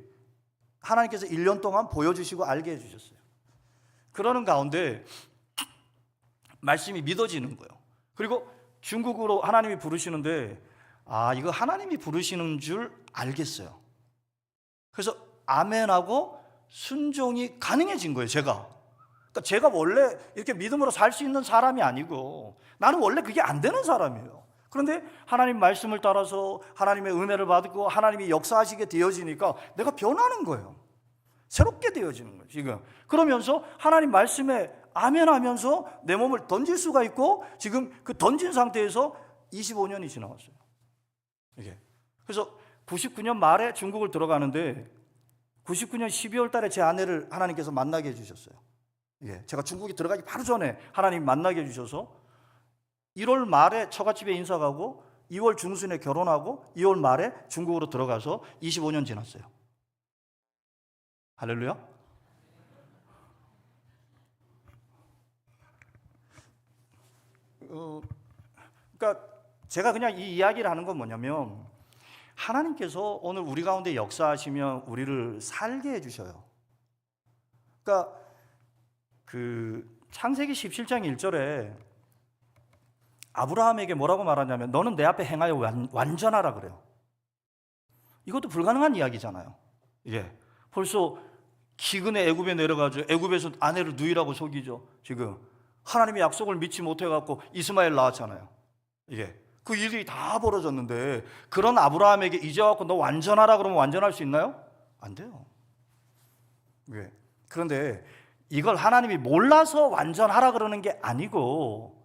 하나님께서 1년 동안 보여주시고 알게 해주셨어요. 그러는 가운데 말씀이 믿어지는 거예요. 그리고 중국으로 하나님이 부르시는데 이거 하나님이 부르시는 줄 알겠어요. 그래서 아멘하고 순종이 가능해진 거예요. 그러니까 제가 원래 이렇게 믿음으로 살 수 있는 사람이 아니고 나는 원래 그게 안 되는 사람이에요. 그런데 하나님 말씀을 따라서 하나님의 은혜를 받고 하나님이 역사하시게 되어지니까 내가 변하는 거예요. 새롭게 되어지는 거예요, 지금. 그러면서 하나님 말씀에 아멘하면서 내 몸을 던질 수가 있고, 지금 그 던진 상태에서 25년이 지나왔어요. 이게. 그래서 99년 말에 중국을 들어가는데 99년 12월 달에 제 아내를 하나님께서 만나게 해주셨어요. 예, 제가 중국에 들어가기 바로 전에 하나님 만나게 해주셔서 1월 말에 처갓집에 인사 가고 2월 중순에 결혼하고 2월 말에 중국으로 들어가서 25년 지났어요. 할렐루야. 그러니까 제가 그냥 이 이야기를 하는 건 뭐냐면 하나님께서 오늘 우리 가운데 역사하시면 우리를 살게 해주셔요. 그러니까 창세기 17장 1절에 아브라함에게 뭐라고 말하냐면 너는 내 앞에 행하여 완전하라 그래요. 이것도 불가능한 이야기잖아요. 예. 벌써 기근에 애굽에 내려가죠. 애굽에서 아내를 누이라고 속이죠. 지금 하나님의 약속을 믿지 못해갖고 이스마엘 낳았잖아요. 예. 그 일이 다 벌어졌는데 그런 아브라함에게 이제 와서 너 완전하라 그러면 완전할 수 있나요? 안 돼요. 왜? 그런데 이걸 하나님이 몰라서 완전하라 그러는 게 아니고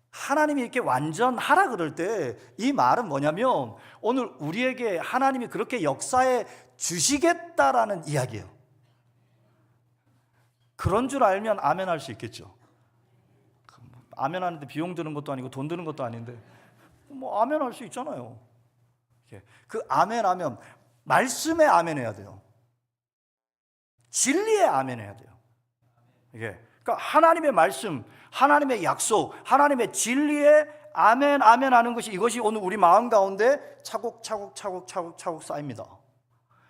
하나님이 이렇게 완전하라 그럴 때 이 말은 뭐냐면 오늘 우리에게 하나님이 그렇게 역사해 주시겠다라는 이야기예요. 그런 줄 알면 아멘 할 수 있겠죠. 아멘 하는데 비용 드는 것도 아니고 돈 드는 것도 아닌데 뭐 아멘 할 수 있잖아요. 그 아멘 하면 말씀에 아멘 해야 돼요. 진리에 아멘 해야 돼요. 그러니까 하나님의 말씀, 하나님의 약속, 하나님의 진리에 아멘 아멘 하는 것이 이것이 오늘 우리 마음 가운데 차곡차곡 쌓입니다.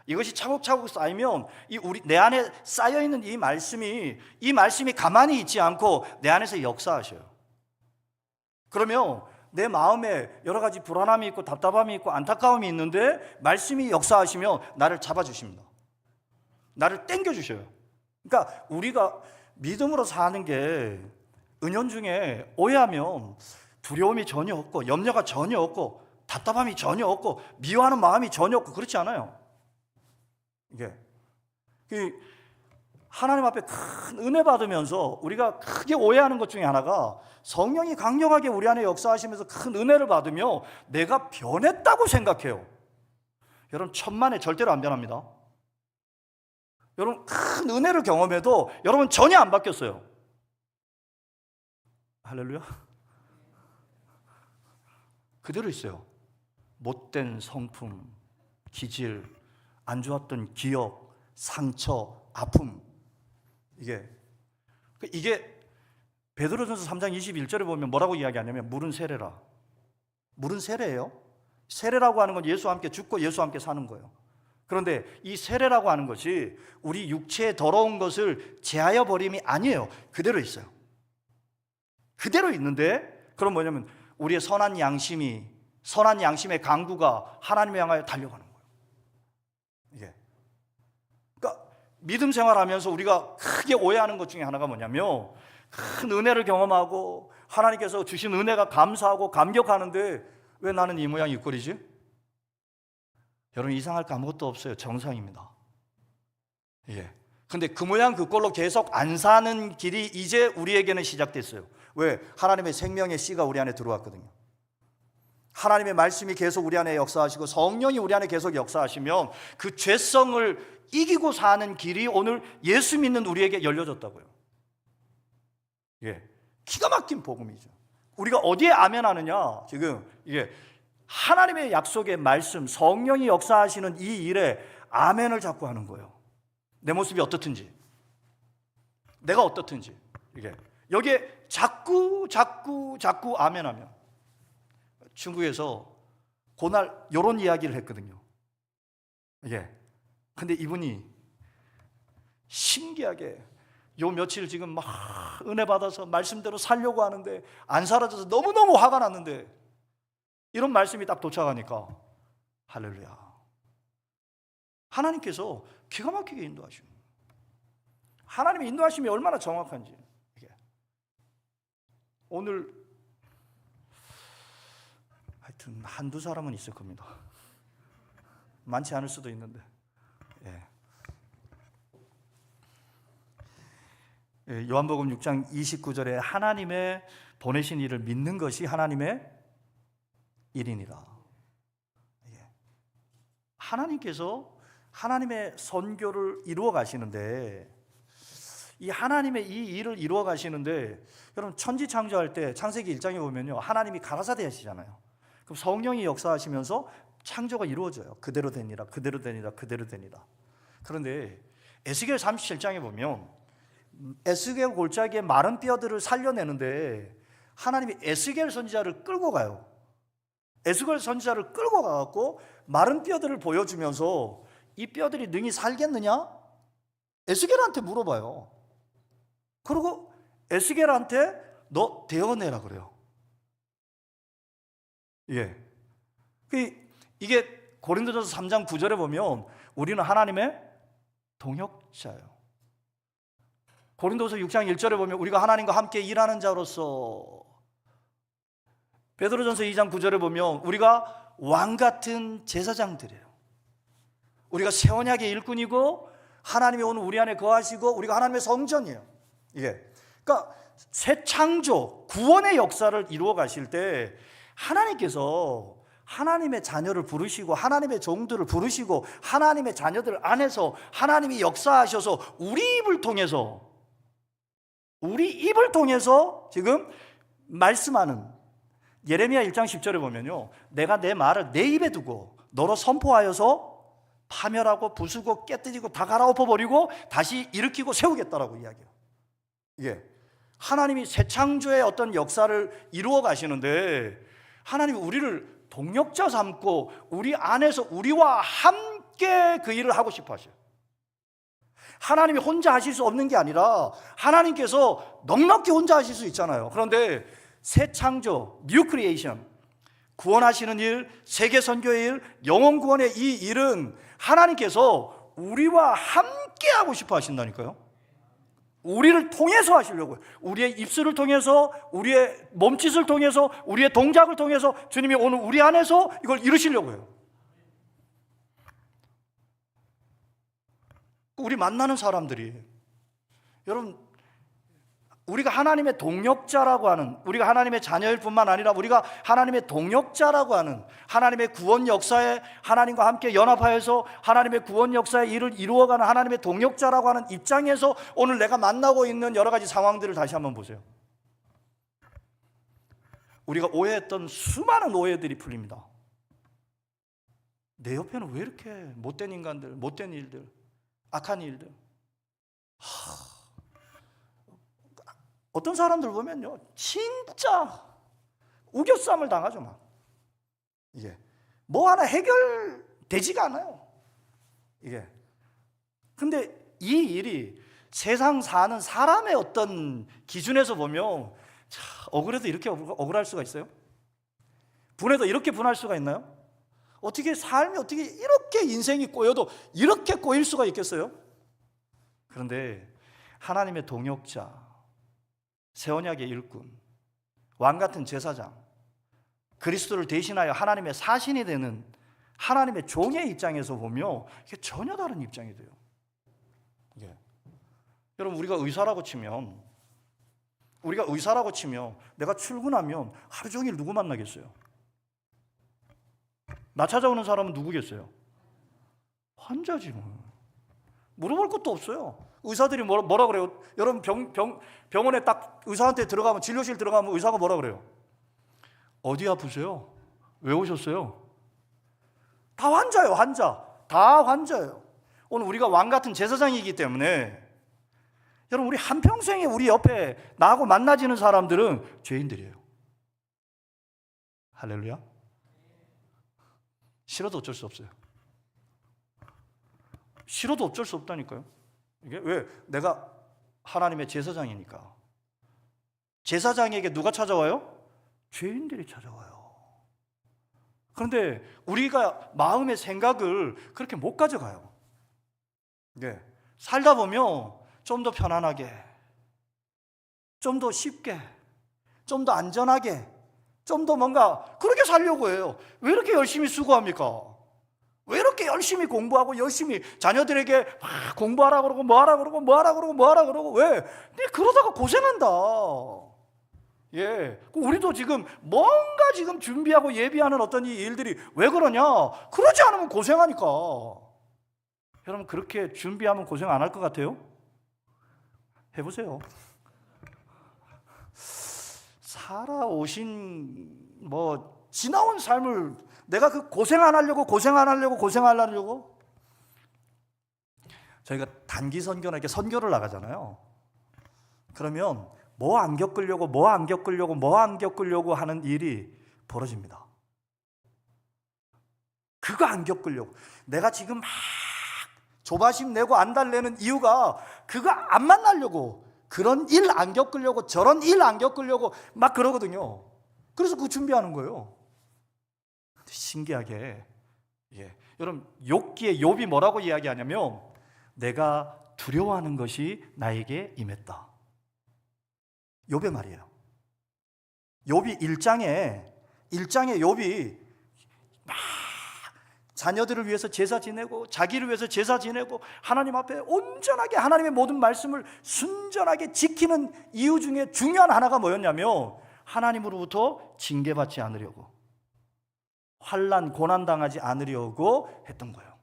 이것이 차곡차곡 쌓이면 내 안에 쌓여 있는 이 말씀이 가만히 있지 않고 내 안에서 역사하셔요. 그러면 내 마음에 여러 가지 불안함이 있고 답답함이 있고 안타까움이 있는데 말씀이 역사하시면 나를 잡아주십니다. 나를 땡겨주셔요. 그러니까 우리가 믿음으로 사는 게 은연중에 오해하면 두려움이 전혀 없고 염려가 전혀 없고 답답함이 전혀 없고 미워하는 마음이 전혀 없고 그렇지 않아요. 이게 하나님 앞에 큰 은혜 받으면서 우리가 크게 오해하는 것 중에 하나가 성령이 강력하게 우리 안에 역사하시면서 큰 은혜를 받으며 내가 변했다고 생각해요. 여러분 천만에 절대로 안 변합니다. 여러분 큰 은혜를 경험해도 여러분 전혀 안 바뀌었어요. 할렐루야. 그대로 있어요. 못된 성품, 기질, 안 좋았던 기억, 상처, 아픔. 이게 베드로전서 3장 21절에 보면 뭐라고 이야기하냐면 물은 세례라. 물은 세례예요. 세례라고 하는 건 예수와 함께 죽고 예수와 함께 사는 거예요. 그런데 이 세례라고 하는 것이 우리 육체의 더러운 것을 제하여 버림이 아니에요. 그대로 있어요. 그대로 있는데 그럼 뭐냐면 우리의 선한 양심의 강구가 하나님을 향하여 달려가는 거예요. 그러니까 믿음 생활하면서 우리가 크게 오해하는 것 중에 하나가 뭐냐면 큰 은혜를 경험하고 하나님께서 주신 은혜가 감사하고 감격하는데 왜 나는 이 모양 이 꼴이지? 여러분 이상할 거 아무것도 없어요. 정상입니다. 근데 그 모양 그 꼴로 계속 안 사는 길이 이제 우리에게는 시작됐어요. 왜? 하나님의 생명의 씨가 우리 안에 들어왔거든요. 하나님의 말씀이 계속 우리 안에 역사하시고 성령이 우리 안에 계속 역사하시면 그 죄성을 이기고 사는 길이 오늘 예수 믿는 우리에게 열려졌다고요. 기가 막힌 복음이죠. 우리가 어디에 아멘 하느냐? 지금 하나님의 약속의 말씀, 성령이 역사하시는 이 일에 아멘을 자꾸 하는 거예요. 내 모습이 어떻든지, 내가 어떻든지, 여기에 자꾸 아멘하면 중국에서 그날 이런 이야기를 했거든요. 근데 이분이 신기하게 요 며칠 지금 막 은혜 받아서 말씀대로 살려고 하는데 안 살아져서 너무너무 화가 났는데 이런 말씀이 딱 도착하니까 할렐루야. 하나님께서 기가 막히게 인도하시는 거예요. 하나님의 인도하심이 얼마나 정확한지. 오늘 하여튼 한두 사람은 있을 겁니다. 많지 않을 수도 있는데. 요한복음 6장 29절에 하나님의 보내신 일을 믿는 것이 하나님의 일이니라. 하나님께서 하나님의 선교를 이루어 가시는데 이 하나님의 이 일을 이루어 가시는데 여러분 천지 창조할 때 창세기 1장에 보면요 하나님이 가라사대 하시잖아요. 그럼 성령이 역사하시면서 창조가 이루어져요. 그대로 되니라 그대로 되니라 그대로 되니라. 그런데 에스겔 37장에 보면 에스겔 골짜기의 마른 뼈들을 살려내는데 하나님이 에스겔 선지자를 끌고 가요. 에스겔 선지자를 끌고 가갖고 마른 뼈들을 보여주면서 이 뼈들이 능히 살겠느냐? 에스겔한테 물어봐요. 그리고 에스겔한테 너 대언해라 그래요. 예. 이게 고린도전서 3장 9절에 보면 우리는 하나님의 동역자예요. 고린도서 6장 1절에 보면 우리가 하나님과 함께 일하는 자로서, 베드로전서 2장 9절에 보면 우리가 왕 같은 제사장들이에요. 우리가 새 언약의 일꾼이고 하나님이 오늘 우리 안에 거하시고 우리가 하나님의 성전이에요. 예. 그러니까 새 창조, 구원의 역사를 이루어 가실 때 하나님께서 하나님의 자녀를 부르시고 하나님의 종들을 부르시고 하나님의 자녀들 안에서 하나님이 역사하셔서 우리 입을 통해서 지금 말씀하는, 예레미야 1장 10절에 보면요, 내가 내 말을 내 입에 두고 너로 선포하여서 파멸하고 부수고 깨뜨리고 다 갈아엎어 버리고 다시 일으키고 세우겠다라고 이야기해요. 예. 하나님이 새 창조의 어떤 역사를 이루어 가시는데 하나님이 우리를 동역자 삼고 우리 안에서 우리와 함께 그 일을 하고 싶어 하셔요. 하나님이 혼자 하실 수 없는 게 아니라 하나님께서 넉넉히 혼자 하실 수 있잖아요. 그런데 새 창조, 뉴 크리에이션, 구원하시는 일, 세계 선교의 일, 영혼 구원의 이 일은 하나님께서 우리와 함께 하고 싶어 하신다니까요. 우리를 통해서 하시려고요. 우리의 입술을 통해서, 우리의 몸짓을 통해서, 우리의 동작을 통해서 주님이 오늘 우리 안에서 이걸 이루시려고 해요. 우리 만나는 사람들이, 여러분, 우리가 하나님의 동역자라고 하는, 우리가 하나님의 자녀일 뿐만 아니라 우리가 하나님의 동역자라고 하는, 하나님의 구원 역사에 하나님과 함께 연합하여서 하나님의 구원 역사의 일을 이루어가는 하나님의 동역자라고 하는 입장에서 오늘 내가 만나고 있는 여러 가지 상황들을 다시 한번 보세요. 우리가 오해했던 수많은 오해들이 풀립니다. 내 옆에는 왜 이렇게 못된 인간들, 못된 일들, 악한 일들, 어떤 사람들 보면요, 진짜 우겨쌈을 당하죠, 막. 이게 뭐 하나 해결되지가 않아요. 이게. 근데 이 일이 세상 사는 사람의 어떤 기준에서 보면, 자, 억울해도 이렇게 억울할 수가 있어요? 분해도 이렇게 분할 수가 있나요? 어떻게 삶이 어떻게 이렇게 인생이 꼬여도 이렇게 꼬일 수가 있겠어요? 그런데 하나님의 동역자, 새 언약의 일꾼, 왕 같은 제사장, 그리스도를 대신하여 하나님의 사신이 되는 하나님의 종의 입장에서 보면 이게 전혀 다른 입장이 돼요. 예. 여러분, 우리가 의사라고 치면 내가 출근하면 하루 종일 누구 만나겠어요? 나 찾아오는 사람은 누구겠어요? 환자지 뭐. 물어볼 것도 없어요. 의사들이 뭐라 그래요? 여러분 병원에 딱 의사한테 들어가면, 진료실 들어가면 의사가 뭐라 그래요? 어디 아프세요? 왜 오셨어요? 다 환자예요, 환자. 다 환자예요. 오늘 우리가 왕 같은 제사장이기 때문에 여러분, 우리 한평생에 우리 옆에 나하고 만나지는 사람들은 죄인들이에요. 할렐루야. 싫어도 어쩔 수 없어요. 싫어도 어쩔 수 없다니까요. 이게 왜? 내가 하나님의 제사장이니까. 제사장에게 누가 찾아와요? 죄인들이 찾아와요. 그런데 우리가 마음의 생각을 그렇게 못 가져가요. 네. 살다 보면 좀 더 편안하게, 좀 더 쉽게, 좀 더 안전하게, 좀 더 뭔가 그렇게 살려고 해요. 왜 이렇게 열심히 수고합니까? 왜 이렇게 열심히 공부하고 열심히 자녀들에게 막 공부하라 그러고 뭐하라 그러고 왜? 근데 그러다가 고생한다. 예, 우리도 지금 뭔가 지금 준비하고 예비하는 어떤 이 일들이 왜 그러냐? 그러지 않으면 고생하니까. 여러분, 그렇게 준비하면 고생 안 할 것 같아요? 해보세요. 살아오신 지나온 삶을 내가 그 고생 안 하려고 저희가 단기 선교나 이렇게 선교를 나가잖아요. 그러면 뭐 안 겪으려고 하는 일이 벌어집니다. 그거 안 겪으려고. 내가 지금 막 조바심 내고 안달내는 이유가 그거 안 만나려고, 그런 일 안 겪으려고, 저런 일 안 겪으려고 막 그러거든요. 그래서 그거 준비하는 거예요. 근데 신기하게, 여러분, 욥기에 욥이 뭐라고 이야기하냐면, 내가 두려워하는 것이 나에게 임했다. 욥의 말이에요. 욥이 1장에 욥이 막 자녀들을 위해서 제사 지내고 자기를 위해서 제사 지내고 하나님 앞에 온전하게 하나님의 모든 말씀을 순전하게 지키는 이유 중에 중요한 하나가 뭐였냐면, 하나님으로부터 징계받지 않으려고, 환난 고난 당하지 않으려고 했던 거예요.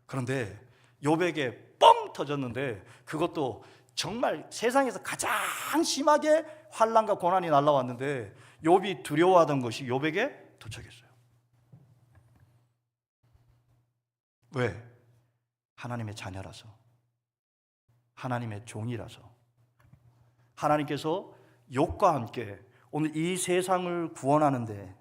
그런데 욥에게 뻥 터졌는데, 그것도 정말 세상에서 가장 심하게 환난과 고난이 날아왔는데, 욥이 두려워하던 것이 욥에게 도착했어요. 왜? 하나님의 자녀라서, 하나님의 종이라서. 하나님께서 욥과 함께 오늘 이 세상을 구원하는데,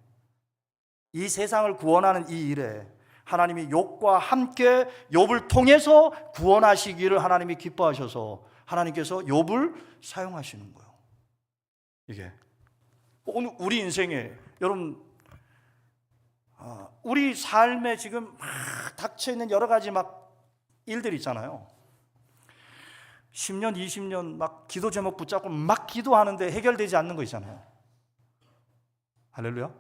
이 세상을 구원하는 이 일에 하나님이 욥과 함께 욥을 통해서 구원하시기를 하나님이 기뻐하셔서 하나님께서 욥을 사용하시는 거예요. 이게 오늘 우리 인생에, 여러분, 우리 삶에 지금 막 닥쳐있는 여러 가지 막 일들이 있잖아요. 10년, 20년 막 기도 제목 붙잡고 막 기도하는데 해결되지 않는 거 있잖아요. 할렐루야.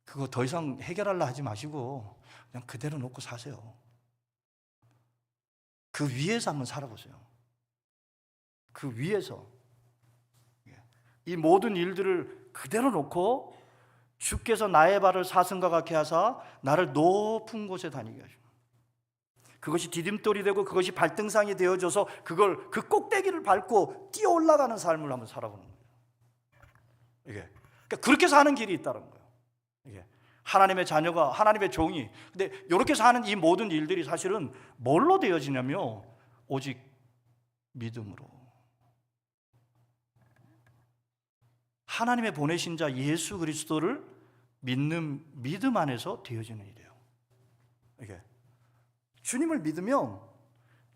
그거 더 이상 해결하려 하지 마시고 그냥 그대로 놓고 사세요. 그 위에서 한번 살아보세요. 그 위에서 이 모든 일들을 그대로 놓고 주께서 나의 발을 사슴과 같게 하사 나를 높은 곳에 다니게 하시고, 그것이 디딤돌이 되고 그것이 발등상이 되어져서 그걸 그 꼭대기를 밟고 뛰어 올라가는 삶을 한번 살아보는 거예요. 이게 그러니까 그렇게 사는 길이 있다는 거예요. 이게 하나님의 자녀가, 하나님의 종이. 근데 이렇게 사는 이 모든 일들이 사실은 뭘로 되어지냐면 오직 믿음으로, 하나님의 보내신 자 예수 그리스도를 믿는 믿음 안에서 되어지는 일이에요. 이게 주님을 믿으면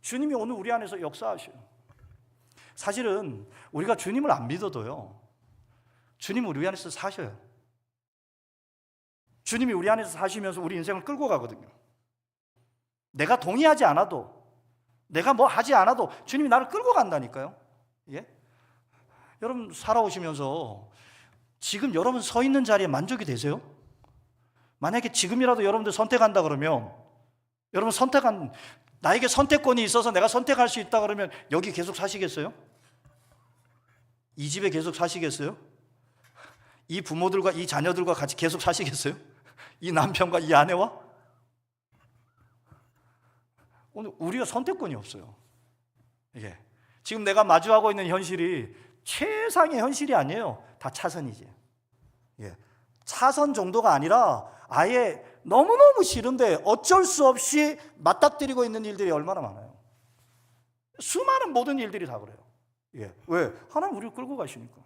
주님이 오늘 우리 안에서 역사하셔요. 사실은 우리가 주님을 안 믿어도요, 주님은 우리 안에서 사셔요. 주님이 우리 안에서 사시면서 우리 인생을 끌고 가거든요. 내가 동의하지 않아도, 내가 뭐 하지 않아도 주님이 나를 끌고 간다니까요. 예? 여러분 살아오시면서 지금 여러분 서 있는 자리에 만족이 되세요? 만약에 지금이라도 여러분들 선택한다 그러면, 여러분 나에게 선택권이 있어서 내가 선택할 수 있다 그러면 여기 계속 사시겠어요? 이 집에 계속 사시겠어요? 이 부모들과 이 자녀들과 같이 계속 사시겠어요? 이 남편과 이 아내와? 오늘 우리가 선택권이 없어요. 이게 지금 내가 마주하고 있는 현실이 최상의 현실이 아니에요. 다 차선이지. 예. 차선 정도가 아니라 아예 너무너무 싫은데 어쩔 수 없이 맞닥뜨리고 있는 일들이 얼마나 많아요. 수많은 모든 일들이 다 그래요. 예. 왜? 하나님 우리를 끌고 가시니까.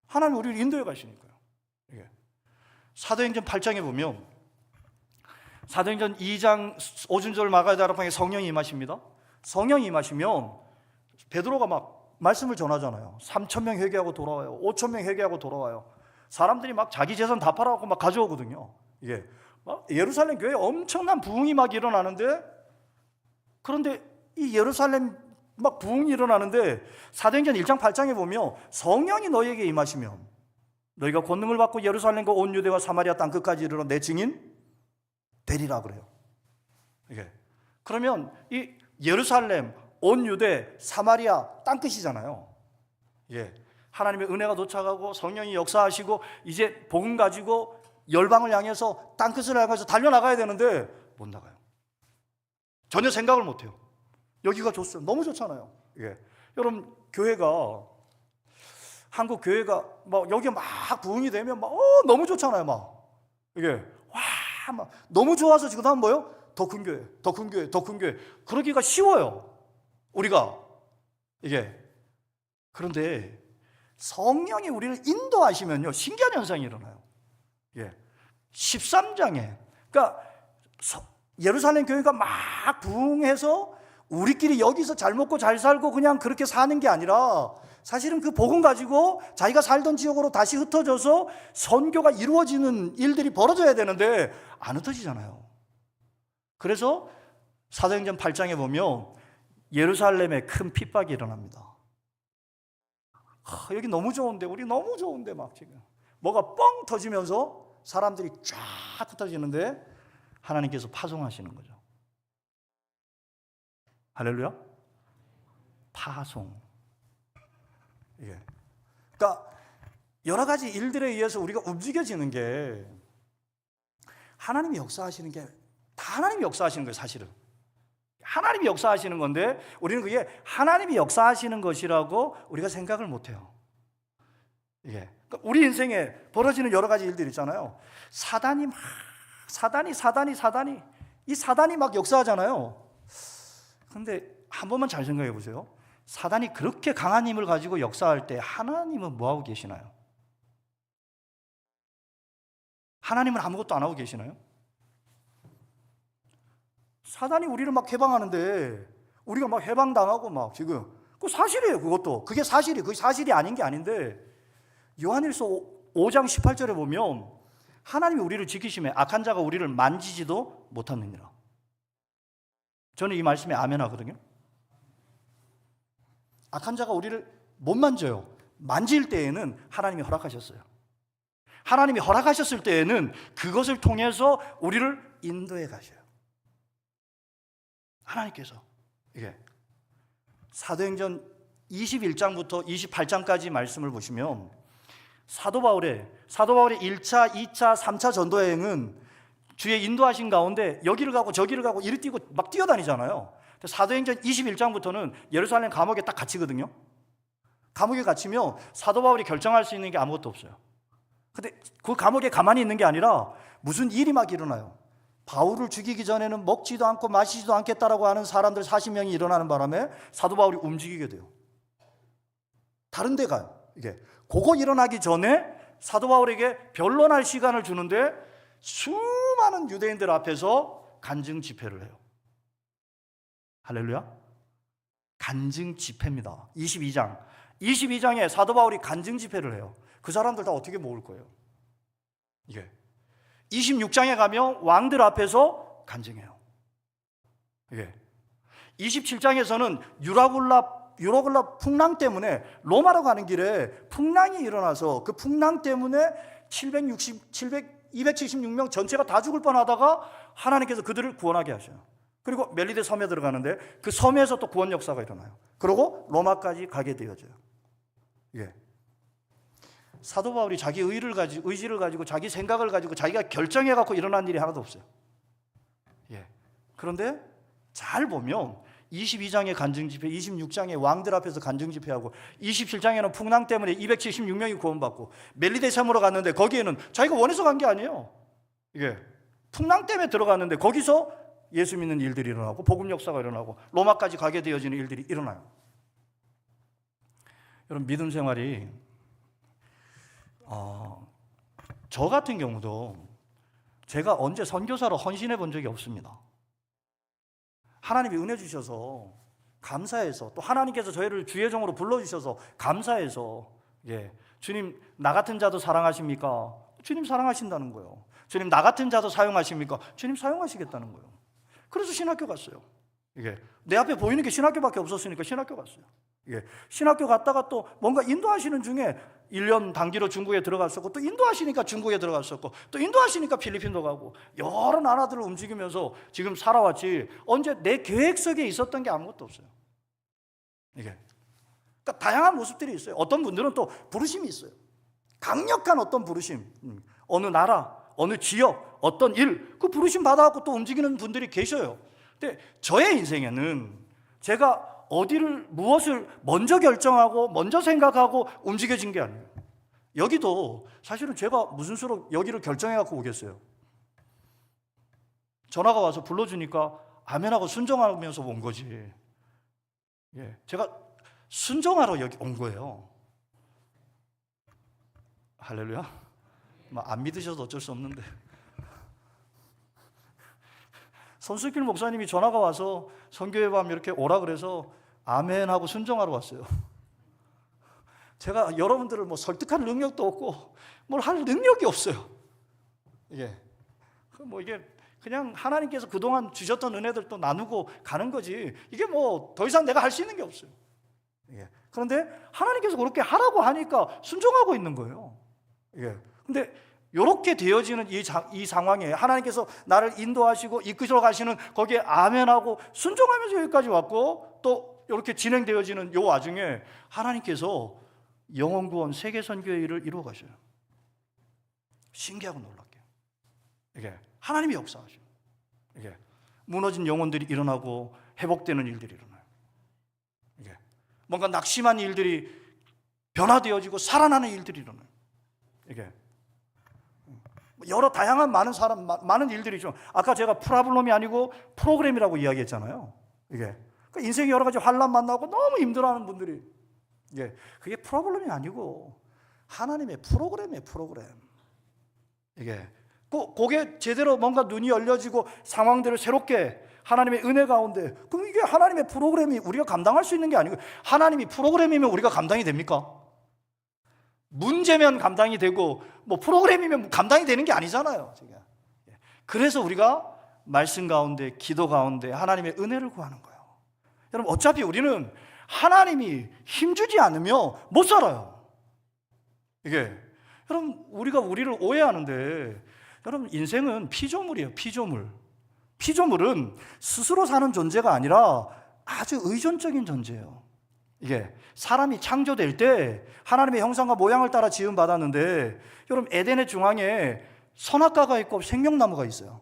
하나님 우리를 인도해 가시니까요. 예. 사도행전 8장에 보면, 사도행전 2장 5절 마가다락방에 성령이 임하십니다. 성령이 임하시면 베드로가 막 말씀을 전하잖아요. 3,000명 회개하고 돌아와요. 5,000명 회개하고 돌아와요. 사람들이 막 자기 재산 다 팔아갖고 막 가져오거든요. 이게 막 예루살렘 교회에 엄청난 부흥이 막 일어나는데, 그런데 이 예루살렘 막 부흥이 일어나는데 사도행전 1장 8장에 보면 성령이 너희에게 임하시면 너희가 권능을 받고 예루살렘과 온 유대와 사마리아 땅 끝까지 이르러 내 증인 되리라 그래요. 이게 그러면 이 예루살렘, 온 유대, 사마리아 땅끝이잖아요. 예. 하나님의 은혜가 도착하고 성령이 역사하시고 이제 복음 가지고 열방을 향해서 땅끝을 향해서 달려나가야 되는데 못 나가요. 전혀 생각을 못 해요. 여기가 좋어요. 너무 좋잖아요. 예. 여러분 교회가, 한국 교회가 막 여기 막 부흥이 되면 막 너무 좋잖아요. 막 이게 막 너무 좋아서 지금 하면 뭐요? 더 큰 교회, 더 큰 교회, 더 큰 교회. 그러기가 쉬워요. 우리가 이게. 그런데 성령이 우리를 인도하시면요 신기한 현상이 일어나요. 예. 13장에 그러니까 예루살렘 교회가 막 부흥해서 우리끼리 여기서 잘 먹고 잘 살고 그냥 그렇게 사는 게 아니라 사실은 그 복음 가지고 자기가 살던 지역으로 다시 흩어져서 선교가 이루어지는 일들이 벌어져야 되는데 안 흩어지잖아요. 그래서 사도행전 8장에 보면 예루살렘에 큰 핍박이 일어납니다. 여기 너무 좋은데, 우리 너무 좋은데 막 지금 뭐가 뻥 터지면서 사람들이 쫙 흩어지는데 하나님께서 파송하시는 거죠. 할렐루야. 파송. 이게 그러니까 여러 가지 일들에 의해서 우리가 움직여지는 게 하나님이 역사하시는 게 다 하나님이 역사하시는 거예요. 사실은 하나님이 역사하시는 건데 우리는 그게 하나님이 역사하시는 것이라고 우리가 생각을 못해요. 이게 그러니까 우리 인생에 벌어지는 여러 가지 일들 있잖아요. 사단이 이 사단이 막 역사하잖아요. 근데 한 번만 잘 생각해 보세요. 사단이 그렇게 강한 힘을 가지고 역사할 때 하나님은 뭐 하고 계시나요? 하나님은 아무것도 안 하고 계시나요? 사단이 우리를 막 해방하는데 우리가 막 해방당하고 막 지금 그 사실이에요. 그것도 그게 사실이 아닌 게 아닌데 요한일서 5장 18절에 보면 하나님이 우리를 지키심에 악한 자가 우리를 만지지도 못하느니라. 저는 이 말씀에 아멘 하거든요. 악한 자가 우리를 못 만져요. 만질 때에는 하나님이 허락하셨어요. 하나님이 허락하셨을 때에는 그것을 통해서 우리를 인도해 가셔요. 하나님께서 이게 사도행전 21장부터 28장까지 말씀을 보시면 사도 바울의 1차, 2차, 3차 전도 여행은 주의 인도하신 가운데 여기를 가고 저기를 가고 이리 뛰고 막 뛰어다니잖아요. 사도행전 21장부터는 예루살렘 감옥에 딱 갇히거든요. 감옥에 갇히면 사도 바울이 결정할 수 있는 게 아무것도 없어요. 근데 그 감옥에 가만히 있는 게 아니라 무슨 일이 막 일어나요. 바울을 죽이기 전에는 먹지도 않고 마시지도 않겠다라고 하는 사람들 40명이 일어나는 바람에 사도 바울이 움직이게 돼요. 다른 데 가요. 이게 그거 일어나기 전에 사도 바울에게 변론할 시간을 주는데 수많은 유대인들 앞에서 간증 집회를 해요. 할렐루야. 간증 집회입니다. 22장에 사도 바울이 간증 집회를 해요. 그 사람들 다 어떻게 모을 거예요? 이게 26장에 가면 왕들 앞에서 간증해요. 이게 27장에서는 유라굴라 풍랑 때문에 로마로 가는 길에 풍랑이 일어나서 그 풍랑 때문에 276명 전체가 다 죽을 뻔하다가 하나님께서 그들을 구원하게 하셔요. 그리고 멜리데 섬에 들어가는데 그 섬에서 또 구원 역사가 일어나요. 그리고 로마까지 가게 되어져요. 예. 사도 바울이 자기 의지를 가지고 자기 생각을 가지고 자기가 결정해 갖고 일어난 일이 하나도 없어요. 예. 그런데 잘 보면 22장의 간증 집회, 26장의 왕들 앞에서 간증 집회하고 27장에는 풍랑 때문에 276명이 구원받고 멜리데 섬으로 갔는데 거기에는 자기가 원해서 간 게 아니에요. 이게 풍랑 때문에 들어갔는데 거기서 예수 믿는 일들이 일어나고 복음 역사가 일어나고 로마까지 가게 되어지는 일들이 일어나요. 여러분 믿음 생활이 저 같은 경우도 제가 언제 선교사로 헌신해 본 적이 없습니다. 하나님이 은혜 주셔서 감사해서 또 하나님께서 저희를 주의 종으로 불러주셔서 감사해서 예, 주님 나 같은 자도 사랑하십니까? 주님 사랑하신다는 거예요. 주님 나 같은 자도 사용하십니까? 주님 사용하시겠다는 거예요. 그래서 신학교 갔어요. 이게 내 앞에 보이는 게 신학교밖에 없었으니까 신학교 갔어요. 예, 신학교 갔다가 또 뭔가 인도하시는 중에 1년 단기로 중국에 들어갔었고 또 인도하시니까 중국에 들어갔었고 또 인도하시니까 필리핀도 가고 여러 나라들을 움직이면서 지금 살아왔지 언제 내 계획 속에 있었던 게 아무것도 없어요. 이게 그러니까 다양한 모습들이 있어요. 어떤 분들은 또 부르심이 있어요. 강력한 어떤 부르심, 어느 나라, 어느 지역, 어떤 일, 그 부르심 받아갖고 또 움직이는 분들이 계셔요. 근데 저의 인생에는 제가 무엇을 먼저 결정하고 먼저 생각하고 움직여진 게 아니에요. 여기도 사실은 제가 무슨 수로 여기를 결정해갖고 오겠어요. 전화가 와서 불러주니까 아멘하고 순종하면서 온 거지. 예, 제가 순종하러 여기 온 거예요. 할렐루야. 안 믿으셔도 어쩔 수 없는데 손석길 목사님이 전화가 와서 선교회 밤 이렇게 오라 그래서 아멘 하고 순종하러 왔어요. 제가 여러분들을 뭐 설득할 능력도 없고 뭘 할 능력이 없어요. 이게 그냥 하나님께서 그동안 주셨던 은혜들도 나누고 가는 거지. 이게 뭐 더 이상 내가 할 수 있는 게 없어요. 그런데 하나님께서 그렇게 하라고 하니까 순종하고 있는 거예요. 근데 이렇게 되어지는 이 상황에 하나님께서 나를 인도하시고 이끄시러 가시는 거기에 아멘하고 순종하면서 여기까지 왔고, 또 이렇게 진행되어지는 이 와중에 하나님께서 영혼구원 세계선교의 일을 이루어 가셔요. 신기하고 놀랍게요. 이게 하나님이 역사하셔요. 이게 무너진 영혼들이 일어나고 회복되는 일들이 일어나요. 이게 뭔가 낙심한 일들이 변화되어지고 살아나는 일들이 일어나요. 이게 여러 다양한 많은 일들이 좀, 아까 제가 프라블럼이 아니고 프로그램이라고 이야기했잖아요. 이게 인생에 여러 가지 환난 만나고 너무 힘들어하는 분들이, 그게 프로블럼이 아니고 하나님의 프로그램이에요. 프로그램. 그게 제대로 뭔가 눈이 열려지고 상황들을 새롭게 하나님의 은혜 가운데, 그럼 이게 하나님의 프로그램이 우리가 감당할 수 있는 게 아니고, 하나님이 프로그램이면 우리가 감당이 됩니까? 문제면 감당이 되고 뭐 프로그램이면 감당이 되는 게 아니잖아요. 그래서 우리가 말씀 가운데, 기도 가운데 하나님의 은혜를 구하는 거예요. 여러분, 어차피 우리는 하나님이 힘주지 않으면 못 살아요. 여러분, 우리가 우리를 오해하는데, 여러분, 인생은 피조물이에요. 피조물은 스스로 사는 존재가 아니라 아주 의존적인 존재예요. 사람이 창조될 때 하나님의 형상과 모양을 따라 지음 받았는데, 여러분, 에덴의 중앙에 선악과가 있고 생명나무가 있어요.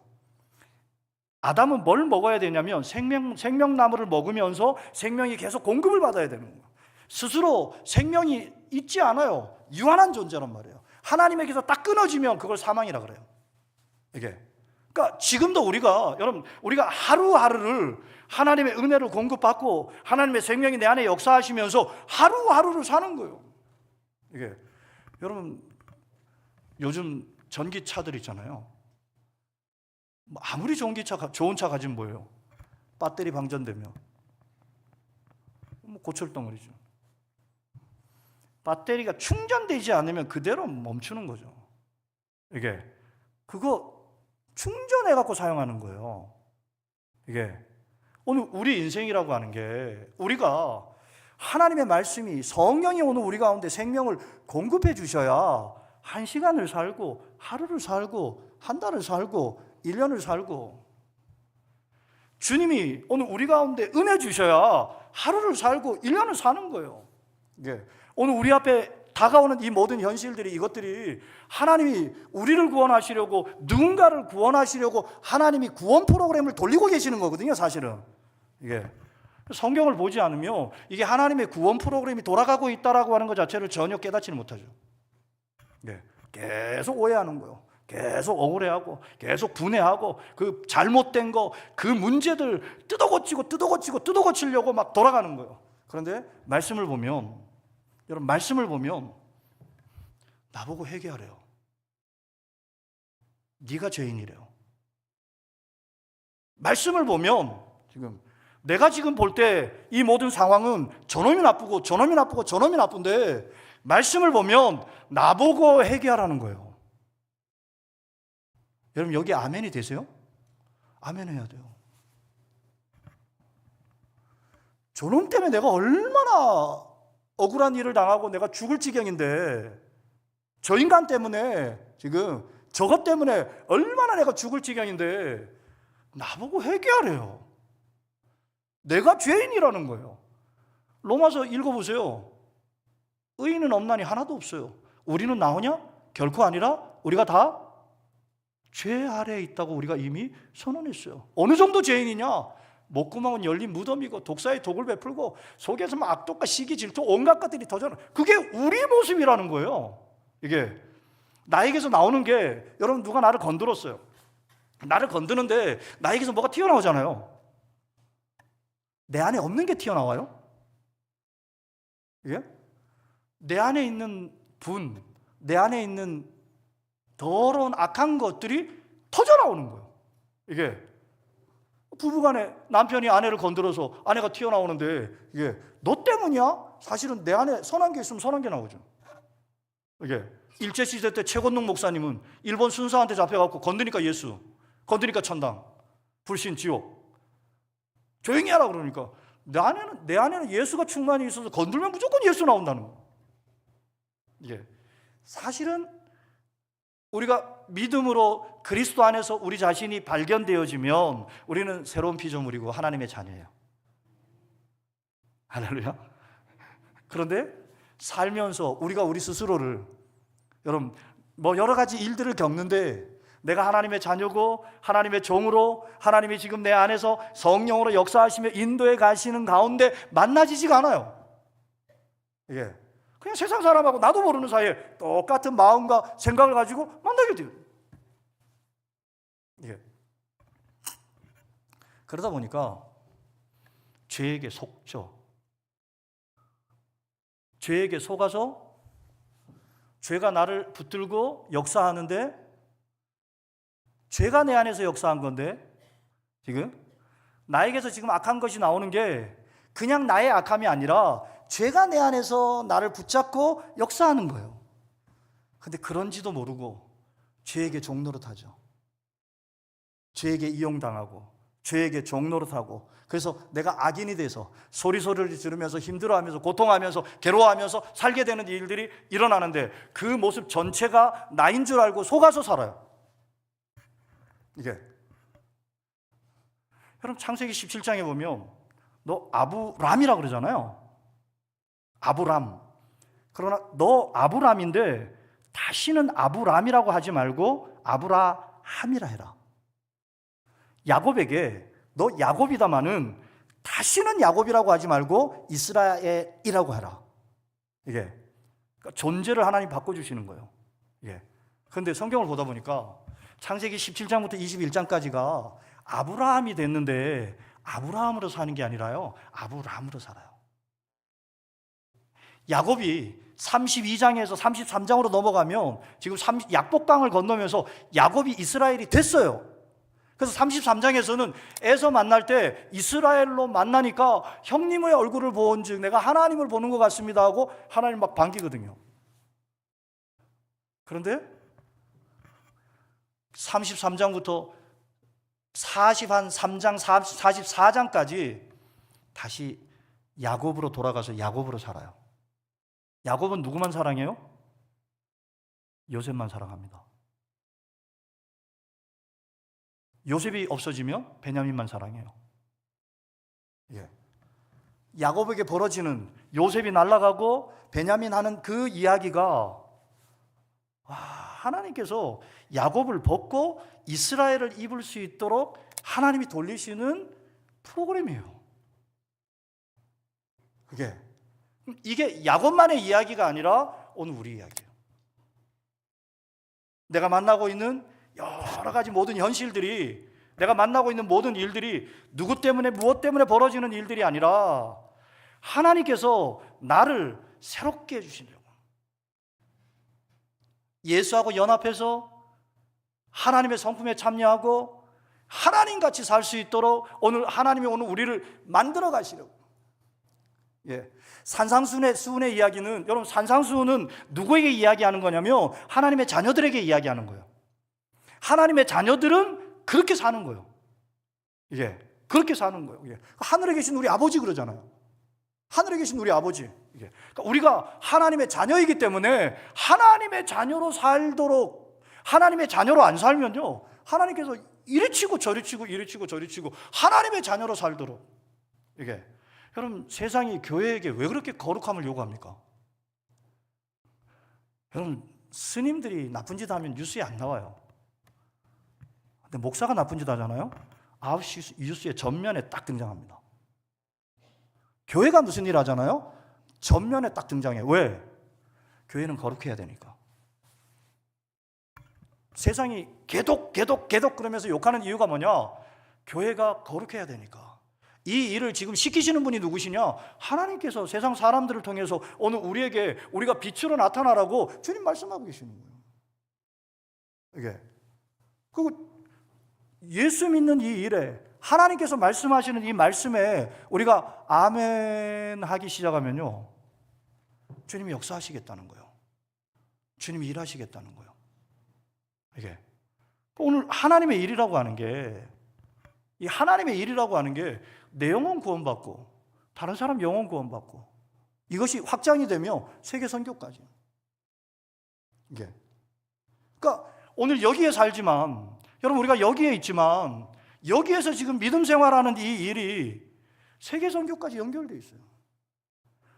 아담은 뭘 먹어야 되냐면 생명나무를 먹으면서 생명이 계속 공급을 받아야 되는 거예요. 스스로 생명이 있지 않아요. 유한한 존재란 말이에요. 하나님에게서 딱 끊어지면 그걸 사망이라 그래요. 그러니까 지금도 우리가 하루하루를 하나님의 은혜를 공급받고 하나님의 생명이 내 안에 역사하시면서 하루하루를 사는 거예요. 여러분, 요즘 전기차들 있잖아요. 아무리 좋은 차 가지면 뭐예요? 배터리 방전되면 고철덩어리죠. 배터리가 충전되지 않으면 그대로 멈추는 거죠. 그거 충전해 갖고 사용하는 거예요. 오늘 우리 인생이라고 하는 게, 우리가 하나님의 말씀이, 성령이 오늘 우리 가운데 생명을 공급해 주셔야 한 시간을 살고, 하루를 살고, 한 달을 살고, 1년을 살고, 주님이 오늘 우리 가운데 은혜 주셔야 하루를 살고 1년을 사는 거예요. 오늘 우리 앞에 다가오는 이 모든 현실들이, 이것들이 하나님이 우리를 구원하시려고, 누군가를 구원하시려고 하나님이 구원 프로그램을 돌리고 계시는 거거든요, 사실은. 성경을 보지 않으면 이게 하나님의 구원 프로그램이 돌아가고 있다라고 하는 것 자체를 전혀 깨닫지는 못하죠. 계속 오해하는 거예요. 계속 억울해하고, 계속 분해하고, 그 잘못된 거, 그 문제들 뜯어고치려고 막 돌아가는 거예요. 그런데 말씀을 보면, 여러분, 말씀을 보면 나보고 회개하래요. 네가 죄인이래요. 말씀을 보면 내가 지금 볼 때 이 모든 상황은 저놈이 나쁘고 저놈이 나쁘고 저놈이 나쁜데, 말씀을 보면 나보고 회개하라는 거예요. 여러분, 여기 아멘이 되세요? 아멘 해야 돼요. 저놈 때문에 내가 얼마나 억울한 일을 당하고 내가 죽을 지경인데, 저 인간 때문에, 지금 저것 때문에 얼마나 내가 죽을 지경인데 나보고 회개하래요. 내가 죄인이라는 거예요. 로마서 읽어보세요. 의인은 없나니 하나도 없어요. 우리는 나오냐? 결코 아니라 우리가 다 죄 아래에 있다고 우리가 이미 선언했어요. 어느 정도 죄인이냐? 목구멍은 열린 무덤이고 독사의 독을 베풀고 속에서 막 악독과 시기, 질투, 온갖 것들이 터져나. 그게 우리 모습이라는 거예요. 나에게서 나오는 게, 여러분, 누가 나를 건드렸어요. 나를 건드는데 나에게서 뭐가 튀어나오잖아요. 내 안에 없는 게 튀어나와요? 내 안에 있는 분, 내 안에 있는 더러운 악한 것들이 터져 나오는 거예요. 이게 부부간에 남편이 아내를 건드려서 아내가 튀어나오는데 이게 너 때문이야? 사실은 내 안에 선한 게 있으면 선한 게 나오죠. 이게 일제시대 때 최건능 목사님은 일본 순사한테 잡혀갖고 건드니까 예수, 건드니까 천당, 불신, 지옥. 조용히 하라 그러니까 내 안에는 예수가 충만히 있어서 건들면 무조건 예수 나온다는 거예요. 이게 사실은 우리가 믿음으로 그리스도 안에서 우리 자신이 발견되어지면 우리는 새로운 피조물이고 하나님의 자녀예요. 할렐루야. 그런데 살면서 우리가 우리 스스로를, 여러분 뭐 여러 가지 일들을 겪는데 내가 하나님의 자녀고 하나님의 종으로 하나님이 지금 내 안에서 성령으로 역사하시며 인도해 가시는 가운데 만나지지가 않아요. 이게 그냥 세상 사람하고 나도 모르는 사이에 똑같은 마음과 생각을 가지고 만나게 돼요. 예. 그러다 보니까 죄에게 속죠. 죄에게 속아서 죄가 나를 붙들고 역사하는데, 죄가 내 안에서 역사한 건데 지금 나에게서 지금 악한 것이 나오는 게 그냥 나의 악함이 아니라 죄가 내 안에서 나를 붙잡고 역사하는 거예요. 근데 그런지도 모르고 죄에게 종노릇하죠. 죄에게 이용당하고 죄에게 종노릇하고, 그래서 내가 악인이 돼서 소리를 지르면서 힘들어하면서 고통하면서 괴로워하면서 살게 되는 일들이 일어나는데 그 모습 전체가 나인 줄 알고 속아서 살아요. 이게 여러분 창세기 17장에 보면 너 아브람이라고 그러잖아요. 아브람. 그러나 너 아브람인데 다시는 아브람이라고 하지 말고 아브라함이라 해라. 야곱에게 너 야곱이다마는 다시는 야곱이라고 하지 말고 이스라엘이라고 해라. 이게 그러니까 존재를 하나님 바꿔주시는 거예요. 예. 그런데 성경을 보다 보니까 창세기 17장부터 21장까지가 아브라함이 됐는데 아브라함으로 사는 게 아니라요, 아브람으로 살아요. 야곱이 32장에서 33장으로 넘어가면 지금 약복강을 건너면서 야곱이 이스라엘이 됐어요. 그래서 33장에서는 에서 만날 때 이스라엘로 만나니까 형님의 얼굴을 보은즉 내가 하나님을 보는 것 같습니다 하고 하나님 막 반기거든요. 그런데 33장부터 43장, 44장까지 다시 야곱으로 돌아가서 야곱으로 살아요. 야곱은 누구만 사랑해요? 요셉만 사랑합니다. 요셉이 없어지면 베냐민만 사랑해요. 예. 야곱에게 벌어지는, 요셉이 날아가고 베냐민 하는 그 이야기가, 하나님께서 야곱을 벗고 이스라엘을 입을 수 있도록 하나님이 돌리시는 프로그램이에요. 이게 야곱만의 이야기가 아니라 오늘 우리 이야기예요. 내가 만나고 있는 여러 가지 모든 현실들이, 내가 만나고 있는 모든 일들이 누구 때문에 무엇 때문에 벌어지는 일들이 아니라 하나님께서 나를 새롭게 해주시려고, 예수하고 연합해서 하나님의 성품에 참여하고 하나님같이 살 수 있도록 오늘 하나님이 오늘 우리를 만들어 가시려고. 예. 산상수훈의 이야기는, 여러분 산상수훈은 누구에게 이야기하는 거냐면 하나님의 자녀들에게 이야기하는 거예요. 하나님의 자녀들은 그렇게 사는 거예요. 예. 그렇게 사는 거예요. 예. 하늘에 계신 우리 아버지 그러잖아요. 하늘에 계신 우리 아버지. 예. 그러니까 우리가 하나님의 자녀이기 때문에 하나님의 자녀로 살도록, 하나님의 자녀로 안 살면요, 하나님께서 이리 치고 저리 치고 이리 치고 저리 치고 하나님의 자녀로 살도록. 이게 여러분, 세상이 교회에게 왜 그렇게 거룩함을 요구합니까? 여러분, 스님들이 나쁜 짓 하면 뉴스에 안 나와요. 근데 목사가 나쁜 짓 하잖아요, 9시 뉴스에 전면에 딱 등장합니다. 교회가 무슨 일 하잖아요, 전면에 딱 등장해요. 왜? 교회는 거룩해야 되니까. 세상이 개독 그러면서 욕하는 이유가 뭐냐? 교회가 거룩해야 되니까. 이 일을 지금 시키시는 분이 누구시냐? 하나님께서 세상 사람들을 통해서 오늘 우리에게, 우리가 빛으로 나타나라고 주님 말씀하고 계시는 거예요. 이게 그리고 예수 믿는 이 일에 하나님께서 말씀하시는 이 말씀에 우리가 아멘 하기 시작하면요, 주님이 역사하시겠다는 거예요. 주님이 일하시겠다는 거예요. 이게 오늘 하나님의 일이라고 하는 게, 이 하나님의 일이라고 하는 게 내 영혼 구원받고 다른 사람 영혼 구원받고 이것이 확장이 되며 세계 선교까지. 이게 그러니까 오늘 여기에 살지만, 여러분 우리가 여기에 있지만 여기에서 지금 믿음 생활하는 이 일이 세계 선교까지 연결되어 있어요.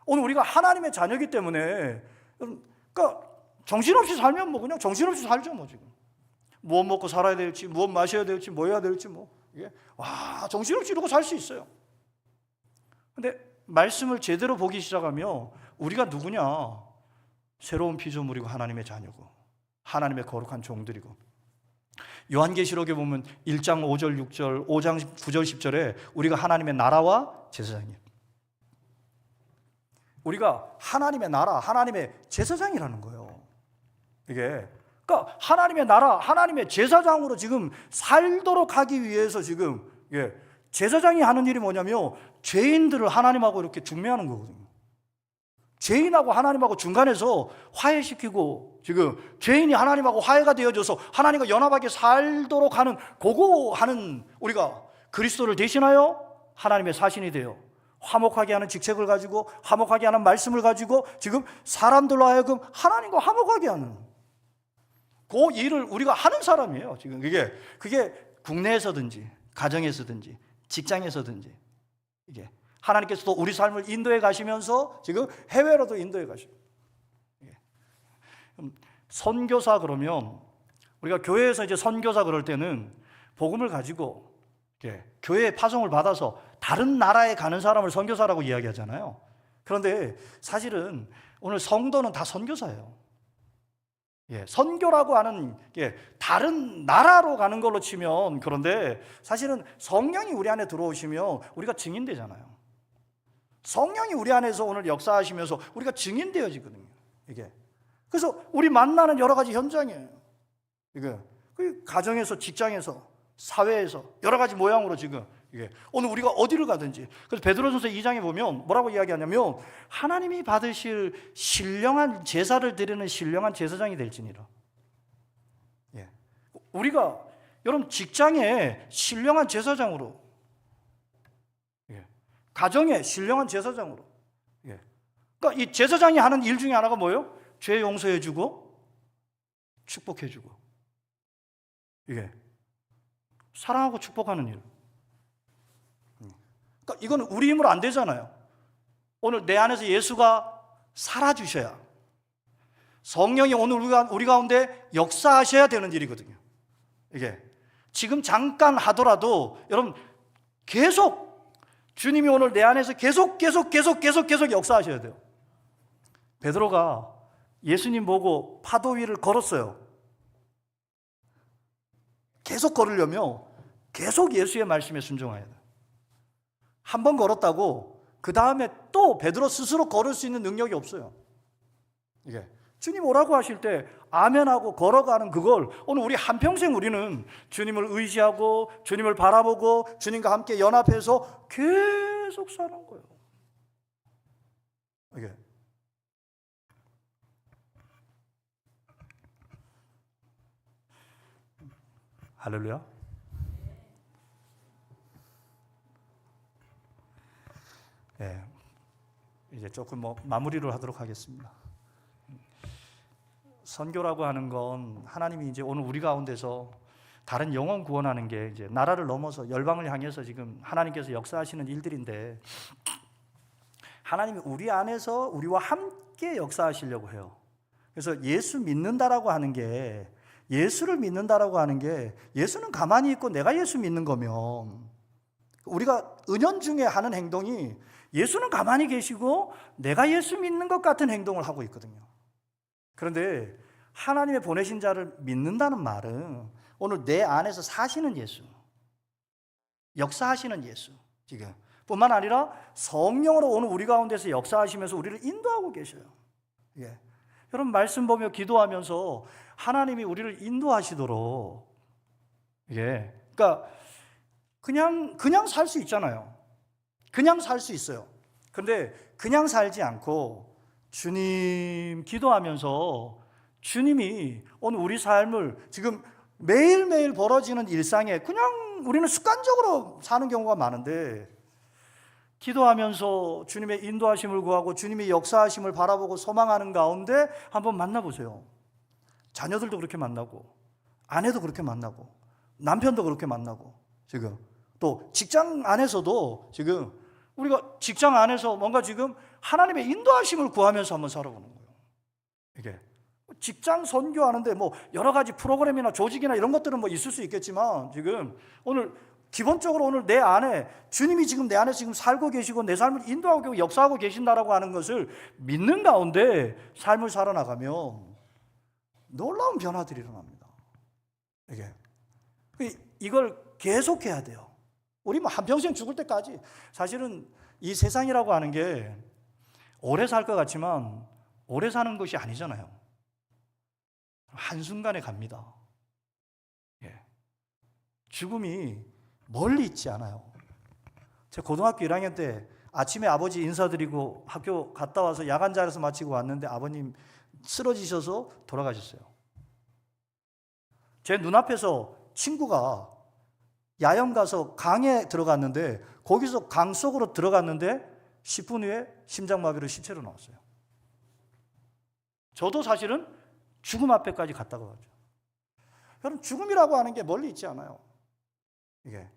오늘 우리가 하나님의 자녀이기 때문에, 그러니까 정신없이 살면 뭐 그냥 정신없이 살죠 뭐. 지금 무엇 먹고 살아야 될지, 무엇 마셔야 될지, 뭐 해야 될지, 뭐 이게 정신없이 이러고 살 수 있어요. 근데 말씀을 제대로 보기 시작하며 우리가 누구냐? 새로운 피조물이고 하나님의 자녀고 하나님의 거룩한 종들이고, 요한계시록에 보면 1장 5절 6절, 5장 9절 10절에 우리가 하나님의 나라와 제사장이에요. 우리가 하나님의 나라, 하나님의 제사장이라는 거예요. 이게 그러니까 하나님의 나라, 하나님의 제사장으로 지금 살도록 하기 위해서 지금 제사장이 하는 일이 뭐냐면 죄인들을 하나님하고 이렇게 중매하는 거거든요. 죄인하고 하나님하고 중간에서 화해시키고, 지금 죄인이 하나님하고 화해가 되어져서 하나님과 연합하게 살도록 하는, 그거 하는, 우리가 그리스도를 대신하여 하나님의 사신이 되어 화목하게 하는 직책을 가지고, 화목하게 하는 말씀을 가지고 지금 사람들로 하여금 하나님과 화목하게 하는 그 일을 우리가 하는 사람이에요. 지금 그게 국내에서든지 가정에서든지 직장에서든지, 이게 하나님께서도 우리 삶을 인도해 가시면서 지금 해외로도 인도해 가시고. 선교사 그러면 우리가 교회에서 이제 선교사 그럴 때는 복음을 가지고 교회에 파송을 받아서 다른 나라에 가는 사람을 선교사라고 이야기하잖아요. 그런데 사실은 오늘 성도는 다 선교사예요. 선교라고 하는 다른 나라로 가는 걸로 치면, 그런데 사실은 성령이 우리 안에 들어오시면 우리가 증인되잖아요. 성령이 우리 안에서 오늘 역사하시면서 우리가 증인되어지거든요. 이게 그래서 우리 만나는 여러 가지 현장이에요. 이게 가정에서, 직장에서, 사회에서 여러 가지 모양으로 지금 오늘 우리가 어디를 가든지. 그래서 베드로전서 2장에 보면 뭐라고 이야기하냐면, 하나님이 받으실 신령한 제사를 드리는 신령한 제사장이 될지니라. 우리가 여러분 직장에 신령한 제사장으로, 가정에 신령한 제사장으로. 그러니까 이 제사장이 하는 일 중에 하나가 뭐예요? 죄 용서해주고 축복해주고, 사랑하고 축복하는 일. 그러니까 이건 우리 힘으로 안 되잖아요. 오늘 내 안에서 예수가 살아주셔야, 성령이 오늘 우리 가운데 역사하셔야 되는 일이거든요. 이게 지금 잠깐 하더라도 여러분 계속 주님이 오늘 내 안에서 계속 역사하셔야 돼요. 베드로가 예수님 보고 파도 위를 걸었어요. 계속 걸으려면 계속 예수의 말씀에 순종해야 돼요. 한 번 걸었다고 그 다음에 또 베드로 스스로 걸을 수 있는 능력이 없어요. 이게 주님 오라고 하실 때 아멘하고 걸어가는 그걸 오늘 우리 한평생 우리는 주님을 의지하고 주님을 바라보고 주님과 함께 연합해서 계속 사는 거예요. 이게 할렐루야. 이제 조금 마무리를 하도록 하겠습니다. 선교라고 하는 건 하나님이 이제 오늘 우리 가운데서 다른 영혼 구원하는 게 이제 나라를 넘어서 열방을 향해서 지금 하나님께서 역사하시는 일들인데, 하나님이 우리 안에서 우리와 함께 역사하시려고 해요. 그래서 예수 믿는다라고 하는 게, 예수를 믿는다라고 하는 게, 예수는 가만히 있고 내가 예수 믿는 거면, 우리가 은연중에 하는 행동이 예수는 가만히 계시고 내가 예수 믿는 것 같은 행동을 하고 있거든요. 그런데 하나님의 보내신 자를 믿는다는 말은 오늘 내 안에서 사시는 예수, 역사하시는 예수, 지금 뿐만 아니라 성령으로 오늘 우리 가운데서 역사하시면서 우리를 인도하고 계셔요. 여러분 말씀 보며 기도하면서 하나님이 우리를 인도하시도록, 예, 그러니까 그냥 살 수 있잖아요. 그냥 살 수 있어요. 근데 그냥 살지 않고 주님 기도하면서 주님이 오늘 우리 삶을 지금 매일매일 벌어지는 일상에 그냥 우리는 습관적으로 사는 경우가 많은데, 기도하면서 주님의 인도하심을 구하고 주님의 역사하심을 바라보고 소망하는 가운데 한번 만나보세요. 자녀들도 그렇게 만나고, 아내도 그렇게 만나고, 남편도 그렇게 만나고, 지금 또 직장 안에서도 지금 우리가 직장 안에서 뭔가 지금 하나님의 인도하심을 구하면서 한번 살아보는 거예요. 이게 직장 선교하는데 뭐 여러 가지 프로그램이나 조직이나 이런 것들은 뭐 있을 수 있겠지만, 지금 오늘 기본적으로 오늘 내 안에 주님이 지금 내 안에 지금 살고 계시고 내 삶을 인도하고 역사하고 계신다라고 하는 것을 믿는 가운데 삶을 살아나가면 놀라운 변화들이 일어납니다. 이걸 계속해야 돼요. 우리 뭐 한평생 죽을 때까지, 사실은 이 세상이라고 하는 게 오래 살 것 같지만 오래 사는 것이 아니잖아요. 한순간에 갑니다. 죽음이 멀리 있지 않아요. 제가 고등학교 1학년 때 아침에 아버지 인사드리고 학교 갔다 와서 야간 자려서 마치고 왔는데 아버님 쓰러지셔서 돌아가셨어요. 제 눈앞에서 친구가 야영 가서 강에 들어갔는데, 거기서 강 속으로 들어갔는데 10분 후에 심장마비로 시체로 나왔어요. 저도 사실은 죽음 앞에까지 갔다가 왔죠. 여러분, 죽음이라고 하는 게 멀리 있지 않아요. 이게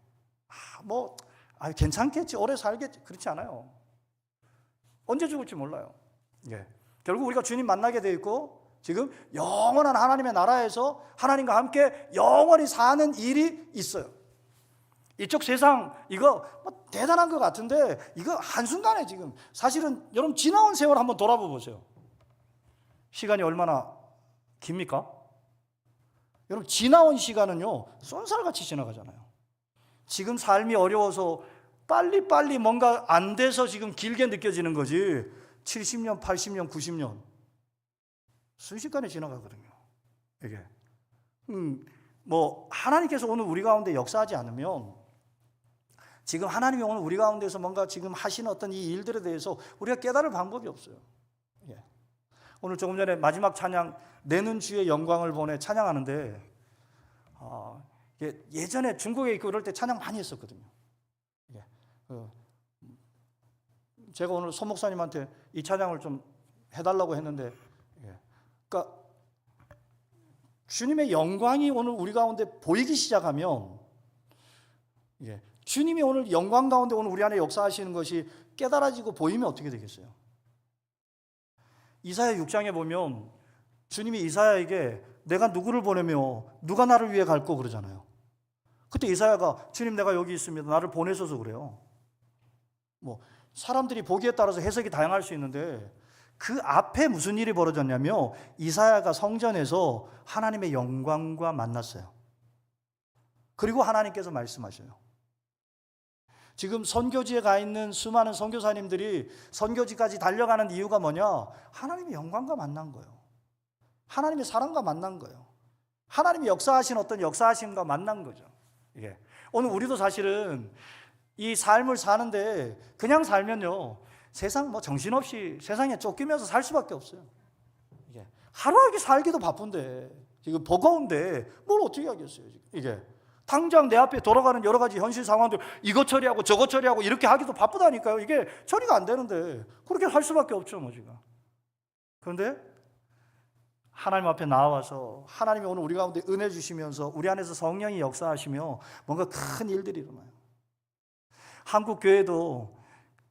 괜찮겠지, 오래 살겠지, 그렇지 않아요. 언제 죽을지 몰라요. 결국 우리가 주님 만나게 돼 있고, 지금 영원한 하나님의 나라에서 하나님과 함께 영원히 사는 일이 있어요. 이쪽 세상 이거 뭐 대단한 것 같은데 이거 한순간에, 지금 사실은 여러분 지나온 세월 한번 돌아봐 보세요. 시간이 얼마나 깁니까? 여러분 지나온 시간은요 쏜살같이 지나가잖아요. 지금 삶이 어려워서 빨리빨리 뭔가 안 돼서 지금 길게 느껴지는 거지, 70년, 80년, 90년 순식간에 지나가거든요. 이게 뭐 하나님께서 오늘 우리 가운데 역사하지 않으면, 지금 하나님이 오늘 우리 가운데서 뭔가 지금 하시는 어떤 이 일들에 대해서 우리가 깨달을 방법이 없어요. 오늘 조금 전에 마지막 찬양, 내는 주의 영광을 보내 찬양하는데, 예전에 중국에 있고 이럴 때 찬양 많이 했었거든요. 제가 오늘 소 목사님한테 이 찬양을 좀 해달라고 했는데, 그러니까 주님의 영광이 오늘 우리 가운데 보이기 시작하면, 주님이 오늘 영광 가운데 오늘 우리 안에 역사하시는 것이 깨달아지고 보이면 어떻게 되겠어요? 이사야 6장에 보면 주님이 이사야에게 내가 누구를 보내며 누가 나를 위해 갈고 그러잖아요. 그때 이사야가 주님 내가 여기 있습니다, 나를 보내셔서 그래요. 뭐 사람들이 보기에 따라서 해석이 다양할 수 있는데, 그 앞에 무슨 일이 벌어졌냐면 이사야가 성전에서 하나님의 영광과 만났어요. 그리고 하나님께서 말씀하셔요. 지금 선교지에 가 있는 수많은 선교사님들이 선교지까지 달려가는 이유가 뭐냐? 하나님의 영광과 만난 거예요. 하나님의 사랑과 만난 거예요. 하나님이 역사하신 어떤 역사하심과 만난 거죠. 오늘 우리도 사실은 이 삶을 사는데 그냥 살면요 세상 뭐 정신없이 세상에 쫓기면서 살 수밖에 없어요. 하루하루 살기도 바쁜데, 지금 버거운데 뭘 어떻게 하겠어요. 당장 내 앞에 돌아가는 여러 가지 현실 상황들, 이것 처리하고 저것 처리하고 이렇게 하기도 바쁘다니까요. 이게 처리가 안 되는데 그렇게 할 수밖에 없죠, 뭐 지금. 그런데 하나님 앞에 나와서 하나님이 오늘 우리 가운데 은혜 주시면서 우리 안에서 성령이 역사하시며 뭔가 큰 일들이 일어나요. 한국 교회도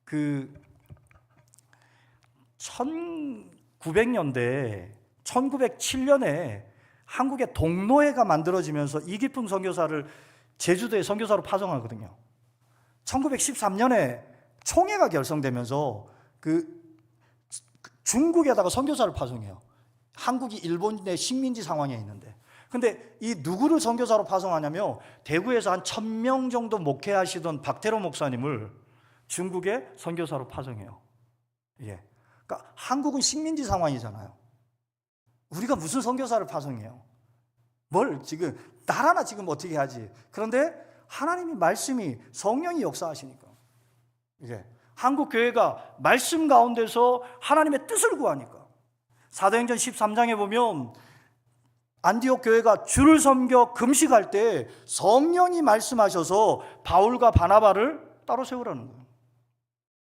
그 1900년대 1907년에 한국의 동노회가 만들어지면서 이기풍 선교사를 제주도에 선교사로 파송하거든요. 1913년에 총회가 결성되면서 그 중국에다가 선교사를 파송해요. 한국이 일본의 식민지 상황에 있는데, 근데 이 누구를 선교사로 파송하냐면 대구에서 한 1000명 정도 목회하시던 박태로 목사님을 중국에 선교사로 파송해요. 그러니까 한국은 식민지 상황이잖아요. 우리가 무슨 선교사를 파송해요? 뭘 지금 나라나 지금 어떻게 하지? 그런데 하나님이 말씀이 성령이 역사하시니까 이게 한국 교회가 말씀 가운데서 하나님의 뜻을 구하니까 사도행전 13장에 보면 안디옥 교회가 주를 섬겨 금식할 때 성령이 말씀하셔서 바울과 바나바를 따로 세우라는 거예요.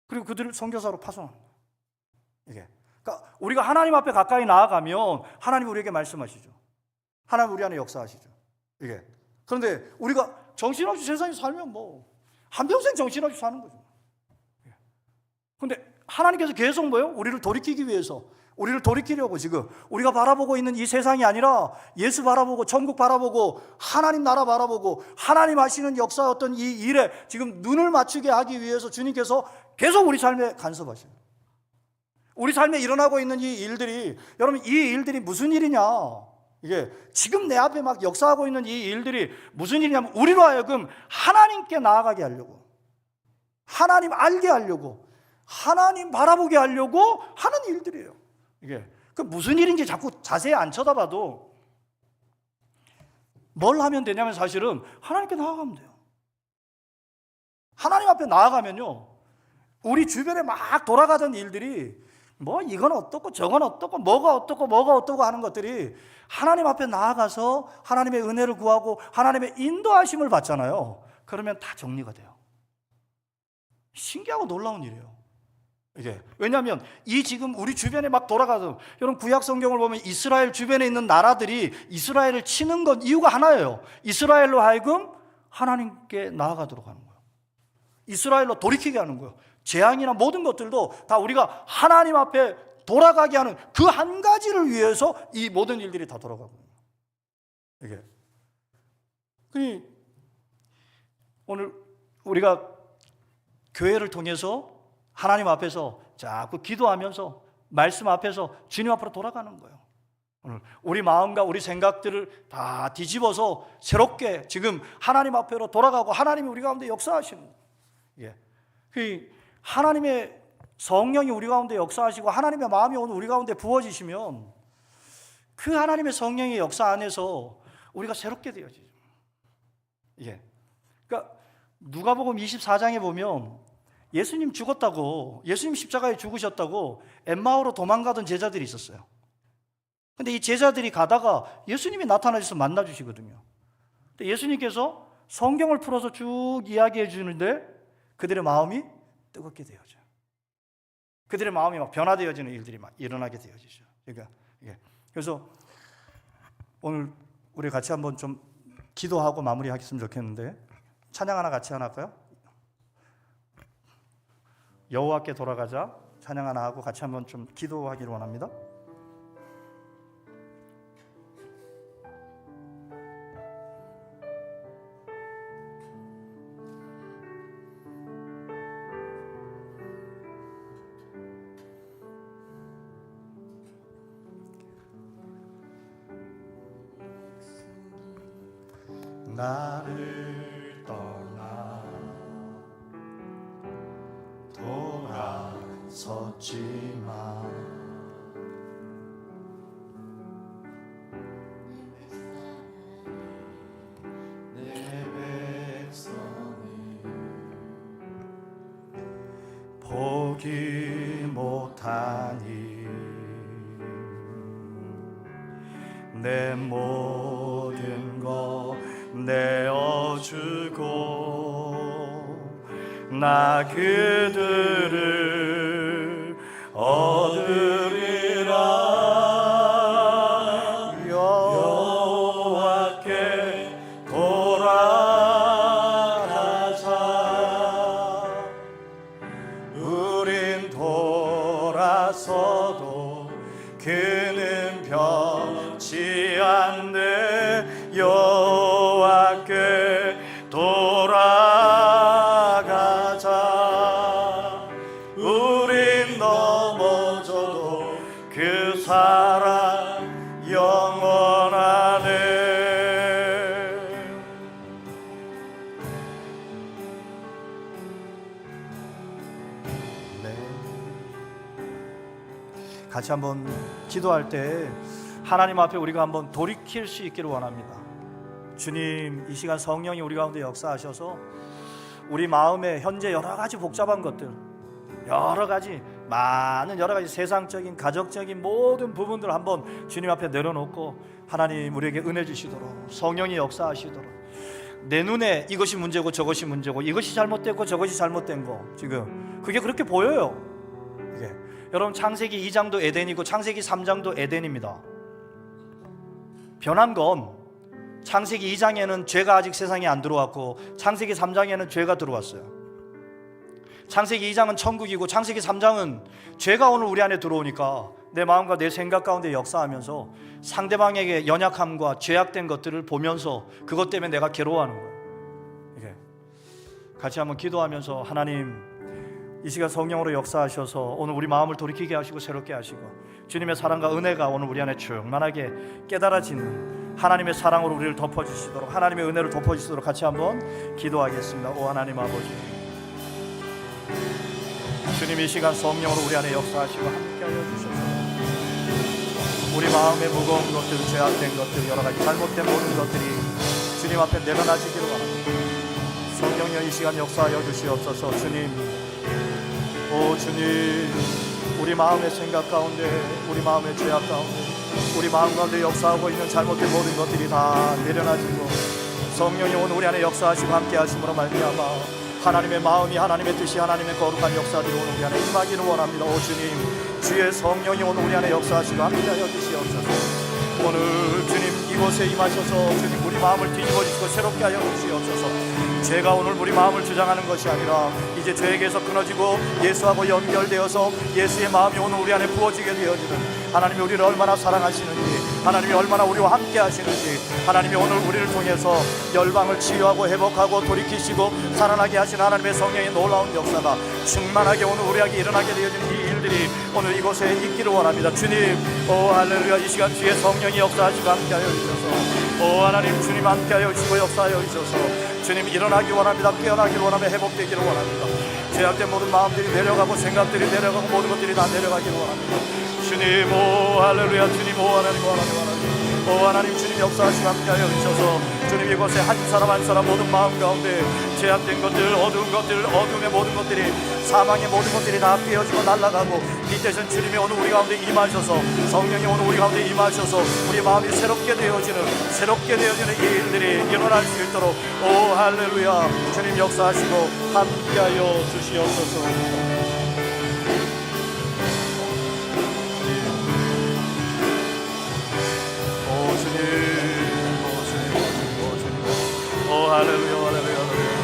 그리고 그들을 선교사로 파송하는 거예요. 이게 그러니까 우리가 하나님 앞에 가까이 나아가면 하나님이 우리에게 말씀하시죠. 하나님 우리 안에 역사하시죠. 이게 그런데 우리가 정신없이 세상에 살면 뭐 한평생 정신없이 사는 거죠. 그런데 하나님께서 계속 뭐요? 우리를 돌이키기 위해서 우리를 돌이키려고 지금 우리가 바라보고 있는 이 세상이 아니라 예수 바라보고 천국 바라보고 하나님 나라 바라보고 하나님 하시는 역사 어떤 이 일에 지금 눈을 맞추게 하기 위해서 주님께서 계속 우리 삶에 간섭하셔요. 우리 삶에 일어나고 있는 이 일들이 여러분 이 일들이 무슨 일이냐? 이게 지금 내 앞에 막 역사하고 있는 이 일들이 무슨 일이냐면 우리로 하여금 하나님께 나아가게 하려고 하나님 알게 하려고 하나님 바라보게 하려고 하는 일들이에요. 이게 그 무슨 일인지 자꾸 자세히 안 쳐다봐도 뭘 하면 되냐면 사실은 하나님께 나아가면 돼요. 하나님 앞에 나아가면요 우리 주변에 막 돌아가던 일들이 뭐 이건 어떻고 저건 어떻고 뭐가 어떻고 하는 것들이 하나님 앞에 나아가서 하나님의 은혜를 구하고 하나님의 인도하심을 받잖아요. 그러면 다 정리가 돼요. 신기하고 놀라운 일이에요. 이게 왜냐하면 이 지금 우리 주변에 막 돌아가서 여러분 구약 성경을 보면 이스라엘 주변에 있는 나라들이 이스라엘을 치는 건 이유가 하나예요. 이스라엘로 하여금 하나님께 나아가도록 하는 거예요. 이스라엘로 돌이키게 하는 거예요. 재앙이나 모든 것들도 다 우리가 하나님 앞에 돌아가게 하는 그 한 가지를 위해서 이 모든 일들이 다 돌아가고 이게 오늘 우리가 교회를 통해서 하나님 앞에서 자꾸 기도하면서 말씀 앞에서 주님 앞으로 돌아가는 거예요. 오늘 우리 마음과 우리 생각들을 다 뒤집어서 새롭게 지금 하나님 앞으로 돌아가고 하나님이 우리 가운데 역사하시는 거예요. 그 하나님의 성령이 우리 가운데 역사하시고 하나님의 마음이 오늘 우리 가운데 부어지시면 그 하나님의 성령의 역사 안에서 우리가 새롭게 되어지죠. 그러니까 누가복음 24장에 보면 예수님 죽었다고, 예수님 십자가에 죽으셨다고 엠마오로 도망가던 제자들이 있었어요. 근데 이 제자들이 가다가 예수님이 나타나셔서 만나주시거든요. 근데 예수님께서 성경을 풀어서 쭉 이야기해 주는데 그들의 마음이 뜨겁게 되어져요. 그들의 마음이 막 변화되어지는 일들이 막 일어나게 되어지죠. 그러니까 그래서 오늘 우리 같이 한번 좀 기도하고 마무리하겠으면 좋겠는데 찬양 하나 같이 하나 할까요? 여호와께 돌아가자 찬양 하나 하고 같이 한번 좀 기도하기를 원합니다. 나를 떠나 돌아섰지만 내 백성을 포기 못하니 내 모든 것 내어주고 나 그들을 얻으리라. 여호와께 돌아가자. 우린 돌아서도 그는 변치 않네. 여호와께 돌아가자. 우린 넘어져도 그 사랑 영원하네. 네. 같이 한번 기도할 때 하나님 앞에 우리가 한번 돌이킬 수 있기를 원합니다. 주님, 이 시간 성령이 우리 가운데 역사하셔서 우리 마음에 현재 여러 가지 복잡한 것들, 여러 가지 세상적인 가족적인 모든 부분들을 한번 주님 앞에 내려놓고 하나님 우리에게 은혜 주시도록, 성령이 역사하시도록, 내 눈에 이것이 문제고 저것이 문제고, 이것이 잘못됐고 저것이 잘못된 거, 지금 그게 그렇게 보여요. 이게 여러분, 창세기 2장도 에덴이고 창세기 3장도 에덴입니다. 변한 건 창세기 2장에는 죄가 아직 세상에 안 들어왔고 창세기 3장에는 죄가 들어왔어요. 창세기 2장은 천국이고 창세기 3장은 죄가 오늘 우리 안에 들어오니까 내 마음과 내 생각 가운데 역사하면서 상대방에게 연약함과 죄악된 것들을 보면서 그것 때문에 내가 괴로워하는 거예요. 이게 같이 한번 기도하면서, 하나님 이 시간 성령으로 역사하셔서 오늘 우리 마음을 돌이키게 하시고 새롭게 하시고, 주님의 사랑과 은혜가 오늘 우리 안에 충만하게 깨달아지는 하나님의 사랑으로 우리를 덮어주시도록, 하나님의 은혜를 덮어주시도록 같이 한번 기도하겠습니다. 오 하나님 아버지, 주님 이 시간 성령으로 우리 안에 역사하시고 함께하여 주셔서 우리 마음의 무거운 것들, 죄악된 것들, 여러 가지 잘못된 모든 것들이 주님 앞에 내려놔지기를 원합니다. 성령여 이 시간 역사하여 주시옵소서. 주님, 오 주님, 우리 마음의 생각 가운데, 우리 마음의 죄악 가운데, 우리 마음 가운데 역사하고 있는 잘못된 모든 것들이 다 내려놔지고 성령이 오늘 우리 안에 역사하시고 함께 하심으로 말미암아 하나님의 마음이, 하나님의 뜻이, 하나님의 거룩한 역사들이 오늘 우리 안에 임하기를 원합니다. 오 주님, 주의 성령이 오늘 우리 안에 역사하시고 함께하여 주시옵소서. 오늘 주님 이곳에 임하셔서 주님 우리 마음을 뒤집어 주시고 새롭게 하여 주시옵소서. 죄가 오늘 우리 마음을 주장하는 것이 아니라 이제 죄에게서 끊어지고 예수하고 연결되어서 예수의 마음이 오늘 우리 안에 부어지게 되어지는, 하나님이 우리를 얼마나 사랑하시는지, 하나님이 얼마나 우리와 함께 하시는지, 하나님이 오늘 우리를 통해서 열방을 치유하고 회복하고 돌이키시고 살아나게 하시는 하나님의 성령의 놀라운 역사가 충만하게 오늘 우리에게 일어나게 되어지는 이 일들이 오늘 이곳에 있기를 원합니다. 주님, 오 할렐루야, 이 시간 주의 성령이 역사하시고 함께하여 주셔서, 오 하나님 주님 함께하여 주시고 역사하여 주셔서 주님 일어나기 원합니다. 깨어나기 원하며 회복되기를 원합니다. 죄악된 모든 마음들이 내려가고 생각들이 내려가고 모든 것들이 다 내려가기를 원합니다. 주님, 오 할렐루야, 주님, 오 하나님, 오 하나님, 오 하나님, 오 하나님 주님 역사하시고 함께하여 주셔서 주님 이곳에 한 사람 한 사람 모든 마음 가운데 죄악된 것들, 어두운 것들, 어둠의 모든 것들이, 사망의 모든 것들이 다 깨어지고 날아가고 이 대신 주님이 오늘 우리 가운데 임하셔서, 성령이 오늘 우리 가운데 임하셔서 우리 마음이 새롭게 되어지는 이 일들이 일어날 수 있도록 오 할렐루야 주님 역사하시고 함께하여 주시옵소서. 오 할렐루야, 할렐루야, 할렐루야.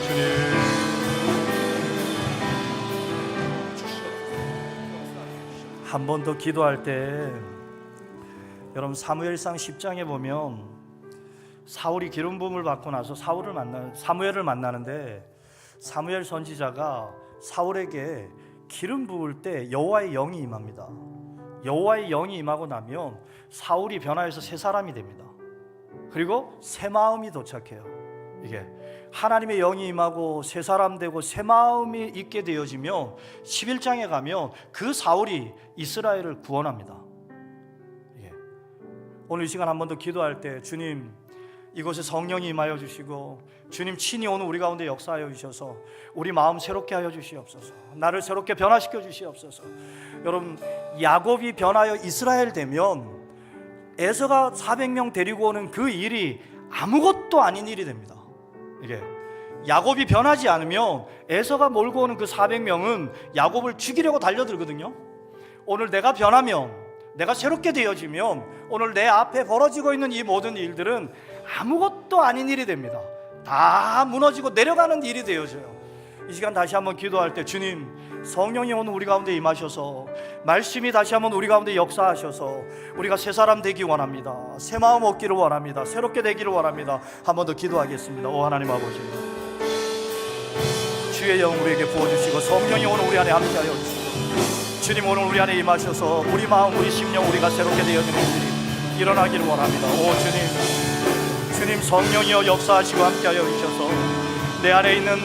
주님, 한 번 더 기도할 때 여러분 사무엘상 10장에 보면 사울이 기름 부음을 받고 나서 사무엘을 만나는데 사무엘 선지자가 사울에게 기름 부을 때 여호와의 영이 임합니다. 여호와의 영이 임하고 나면 사울이 변화해서 새 사람이 됩니다. 그리고 새 마음이 도착해요. 이게 하나님의 영이 임하고 새 사람 되고 새 마음이 있게 되어지면 11장에 가면 그 사울이 이스라엘을 구원합니다. 오늘 이 시간 한 번 더 기도할 때 주님 이곳에 성령이 임하여 주시고 주님 친히 오늘 우리 가운데 역사하여 주셔서 우리 마음 새롭게 하여 주시옵소서. 나를 새롭게 변화시켜 주시옵소서. 여러분 야곱이 변하여 이스라엘 되면 에서가 400명 데리고 오는 그 일이 아무것도 아닌 일이 됩니다. 이게 야곱이 변하지 않으면 에서가 몰고 오는 그 400명은 야곱을 죽이려고 달려들거든요. 오늘 내가 변하면, 내가 새롭게 되어지면 오늘 내 앞에 벌어지고 있는 이 모든 일들은 아무것도 아닌 일이 됩니다. 다 무너지고 내려가는 일이 되어져요. 이 시간 다시 한번 기도할 때 주님 성령이 오늘 우리 가운데 임하셔서 말씀이 다시 한번 우리 가운데 역사하셔서 우리가 새 사람 되기 원합니다. 새 마음 얻기를 원합니다. 새롭게 되기를 원합니다. 한 번 더 기도하겠습니다. 오 하나님 아버지, 주의 영 우리에게 부어주시고 성령이 오늘 우리 안에 함께하여 주시고 주님 오늘 우리 안에 임하셔서 우리 마음, 우리 심령, 우리가 새롭게 되어지는 일이 일어나기를 원합니다. 오 주님 성령이여 역사하시고 함께하여 주셔서 내 안에 있는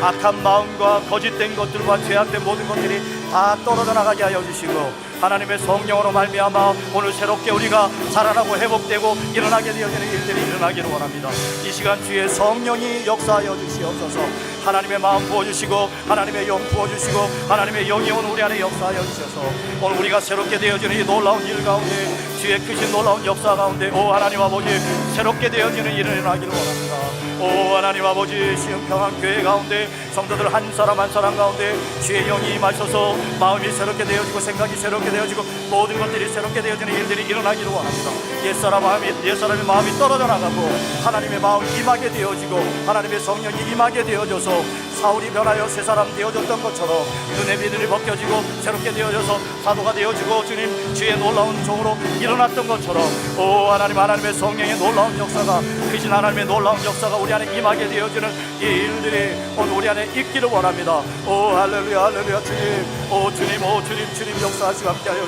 악한 마음과 거짓된 것들과 죄악된 모든 것들이 다 떨어져 나가게 하여 주시고 하나님의 성령으로 말미암아 오늘 새롭게 우리가 살아나고 회복되고 일어나게 되어지는 일들이 일어나기를 원합니다. 이 시간 주의 성령이 역사하여 주시옵소서. 하나님의 마음 부어주시고 하나님의 영 부어주시고 하나님의 영이 오늘 우리 안에 역사하여 주셔서 오늘 우리가 새롭게 되어지는 이 놀라운 일 가운데 주의 크신 놀라운 역사 가운데 오 하나님 아버지 새롭게 되어지는 일을 일어나기를 원합니다. 오 하나님 아버지 시흥평안교회 가운데 성도들 한 사람 한 사람 가운데 주의 영이 임하셔서 마음이 새롭게 되어지고 생각이 새롭게 되어지고 모든 것들이 새롭게 되어지는 일들이 일어나기를 원합니다. 옛사람의 마음이 떨어져 나가고 하나님의 마음이 임하게 되어지고 하나님의 성령이 임하게 되어져서 사울이 변하여 새 사람 되어졌던 것처럼 눈의 비늘이 벗겨지고 새롭게 되어져서 사도가 되어지고 주님 주의 놀라운 종으로 일어났던 것처럼 오 하나님 하나님의 성령의 놀라운 역사가 크신 하나님의 놀라운 역사가 우리 안에 임하게 되어지는 이 일들이 오늘 우리 안에 있기를 원합니다. 오 할렐루야 할렐루야 주님 오 주님 오 주님 역사하시고 함께하여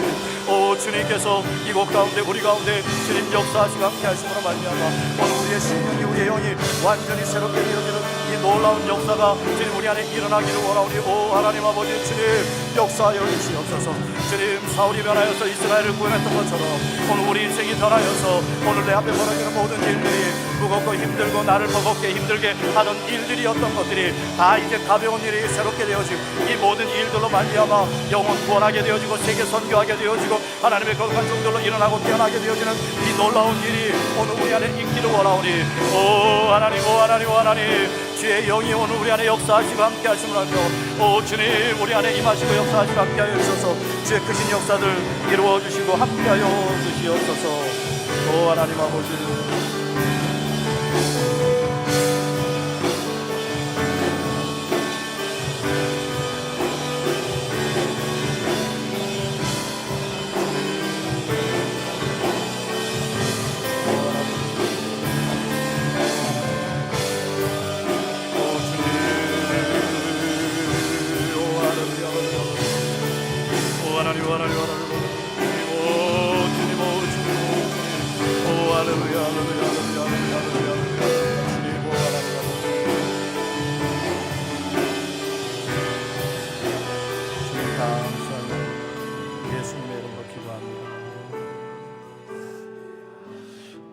오 주님께서 이곳 가운데 우리 가운데 주님 역사하시고 함께하심으로 말미암아 오늘 우리의 심령이 우리의 영이 완전히 새롭게 되어지는 이 놀라운 역사가 주님 우리 안에 일어나기를 원하오니 오 하나님 아버지 주님 역사하여 주시옵소서. 주님 사울이 변하여서 이스라엘을 구원했던 것처럼 오늘 우리 인생이 변하여서 오늘 내 앞에 벌어지는 모든 일들이 무겁고 힘들고 나를 버겁게 힘들게 하던 일들이었던 것들이 다 이제 가벼운 일이 새롭게 되어지고 이 모든 일들로 말미암아 영혼 구원하게 되어지고 세계 선교하게 되어지고 하나님의 거룩한 종들로 일어나고 태어나게 되어지는 이 놀라운 일이 오늘 우리 안에 있기를 원하오니 오 하나님 오 하나님 오 하나님 주의 영이 오늘 우리 안에 역사하시고 함께 하심을 하며 오 주님 우리 안에 임하시고 역사하시고 함께 하여 주셔서 주의 크신 역사들 이루어 주시고 함께 하여 주시옵소서. 오 하나님 아버지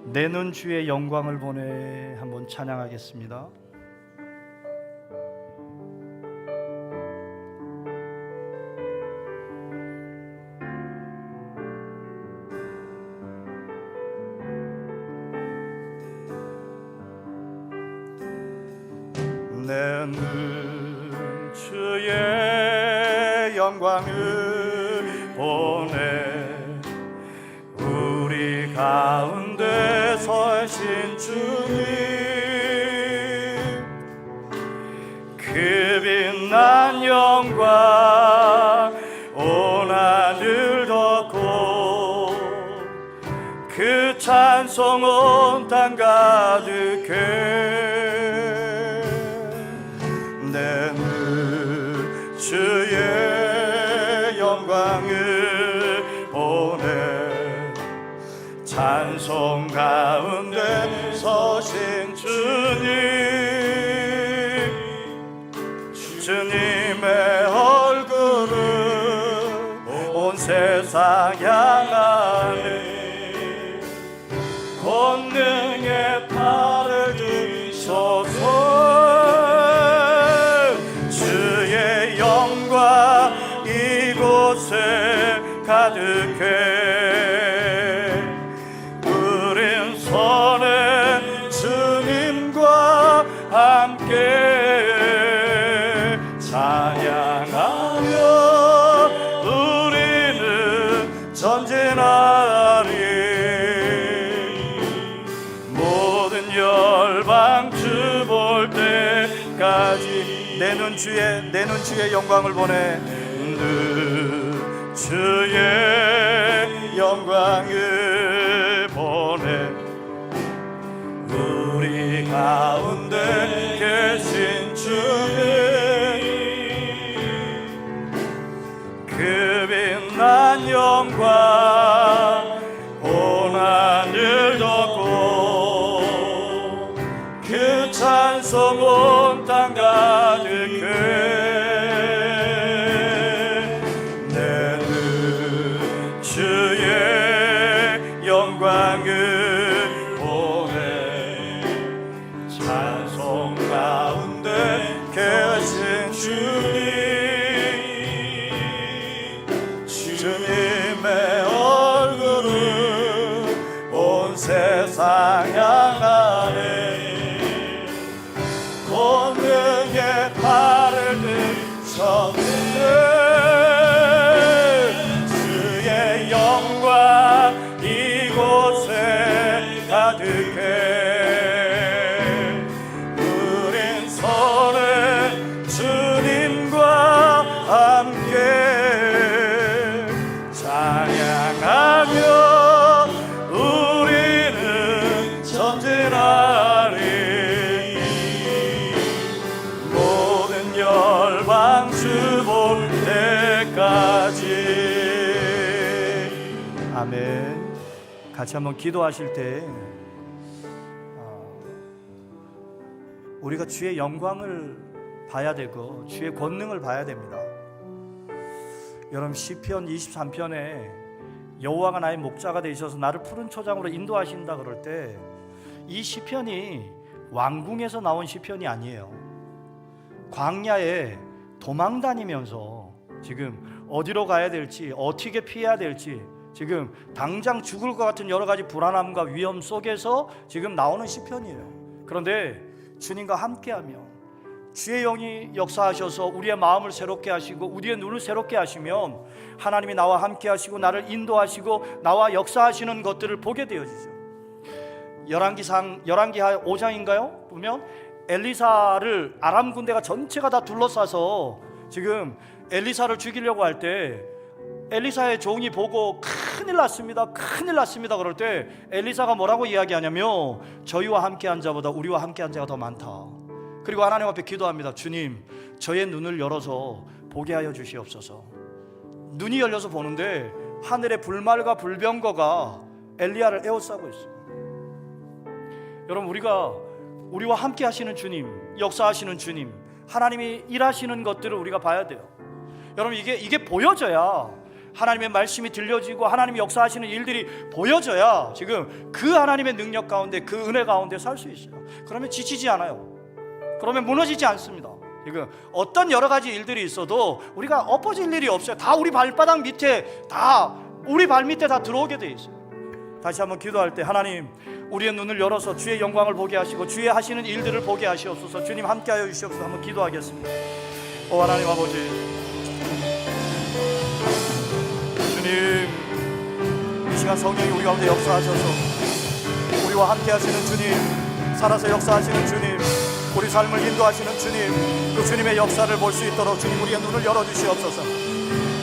내는 주의 영광을 보내 한번 찬양하겠습니다. 내는 주의 영광을 보내 우리 가운데 서신 주님 그 빛난 영광 온 하늘 덮고 그 찬송 온 땅 가득해 내는 주의 영광을 보내 찬송 가운데 서신 주님의 얼굴은 온 세상 향하네 권능의 팔을 드셔서 주의 영광 이곳에 가득해 우린 선의 주님과 함께 찬양하며 우리는 전진하리 모든 열방 주 볼 때까지 내는 주의 영광을 보내 주의 영광을 보내 우리 가운데 계신 주님 그 빛난 영광 온 하늘 덮고 그 찬송 온 땅 가득해 주님의 얼굴을 온 세상 향하네. 권능의 팔을 드셨네. 주의 영광 이곳에 가득해. 우린 서는 주님과 함께 찬양하며 우리는 전진하리. 모든 열방 주 볼 때까지. 아멘. 같이 한번 기도하실 때 우리가 주의 영광을 봐야 되고 주의 권능을 봐야 됩니다. 여러분 시편 23편에 여호와가 나의 목자가 되셔서 나를 푸른 초장으로 인도하신다 그럴 때 이 시편이 왕궁에서 나온 시편이 아니에요. 광야에 도망 다니면서 지금 어디로 가야 될지 어떻게 피해야 될지 지금 당장 죽을 것 같은 여러 가지 불안함과 위험 속에서 지금 나오는 시편이에요. 그런데 주님과 함께하며 주의 영이 역사하셔서 우리의 마음을 새롭게 하시고 우리의 눈을 새롭게 하시면 하나님이 나와 함께 하시고 나를 인도하시고 나와 역사하시는 것들을 보게 되어지죠. 열왕기하 5장인가요? 보면 엘리사를 아람 군대가 전체가 다 둘러싸서 지금 엘리사를 죽이려고 할 때 엘리사의 종이 보고 큰일 났습니다 그럴 때 엘리사가 뭐라고 이야기하냐면 저희와 함께한 자보다 우리와 함께한 자가 더 많다. 그리고 하나님 앞에 기도합니다. 주님, 저의 눈을 열어서 보게 하여 주시옵소서. 눈이 열려서 보는데 하늘의 불말과 불병거가 엘리야를 에워싸고 있어요. 여러분, 우리와 함께 하시는 주님, 역사하시는 주님, 하나님이 일하시는 것들을 우리가 봐야 돼요. 여러분, 이게 보여져야 하나님의 말씀이 들려지고 하나님이 역사하시는 일들이 보여져야 지금 그 하나님의 능력 가운데 그 은혜 가운데 살 수 있어요. 그러면 지치지 않아요. 그러면 무너지지 않습니다. 지금 어떤 여러 가지 일들이 있어도 우리가 엎어질 일이 없어요. 다 우리 발바닥 밑에 우리 발 밑에 다 들어오게 돼 있어요. 다시 한번 기도할 때 하나님, 우리의 눈을 열어서 주의 영광을 보게 하시고 주의 하시는 일들을 보게 하시옵소서. 주님 함께하여 주시옵소서. 한번 기도하겠습니다. 오 하나님 아버지, 주님, 이 시간 성령이 우리 가운데 역사하셔서 우리와 함께 하시는 주님, 살아서 역사하시는 주님, 우리 삶을 인도하시는 주님, 그 주님의 역사를 볼 수 있도록 주님 우리의 눈을 열어주시옵소서.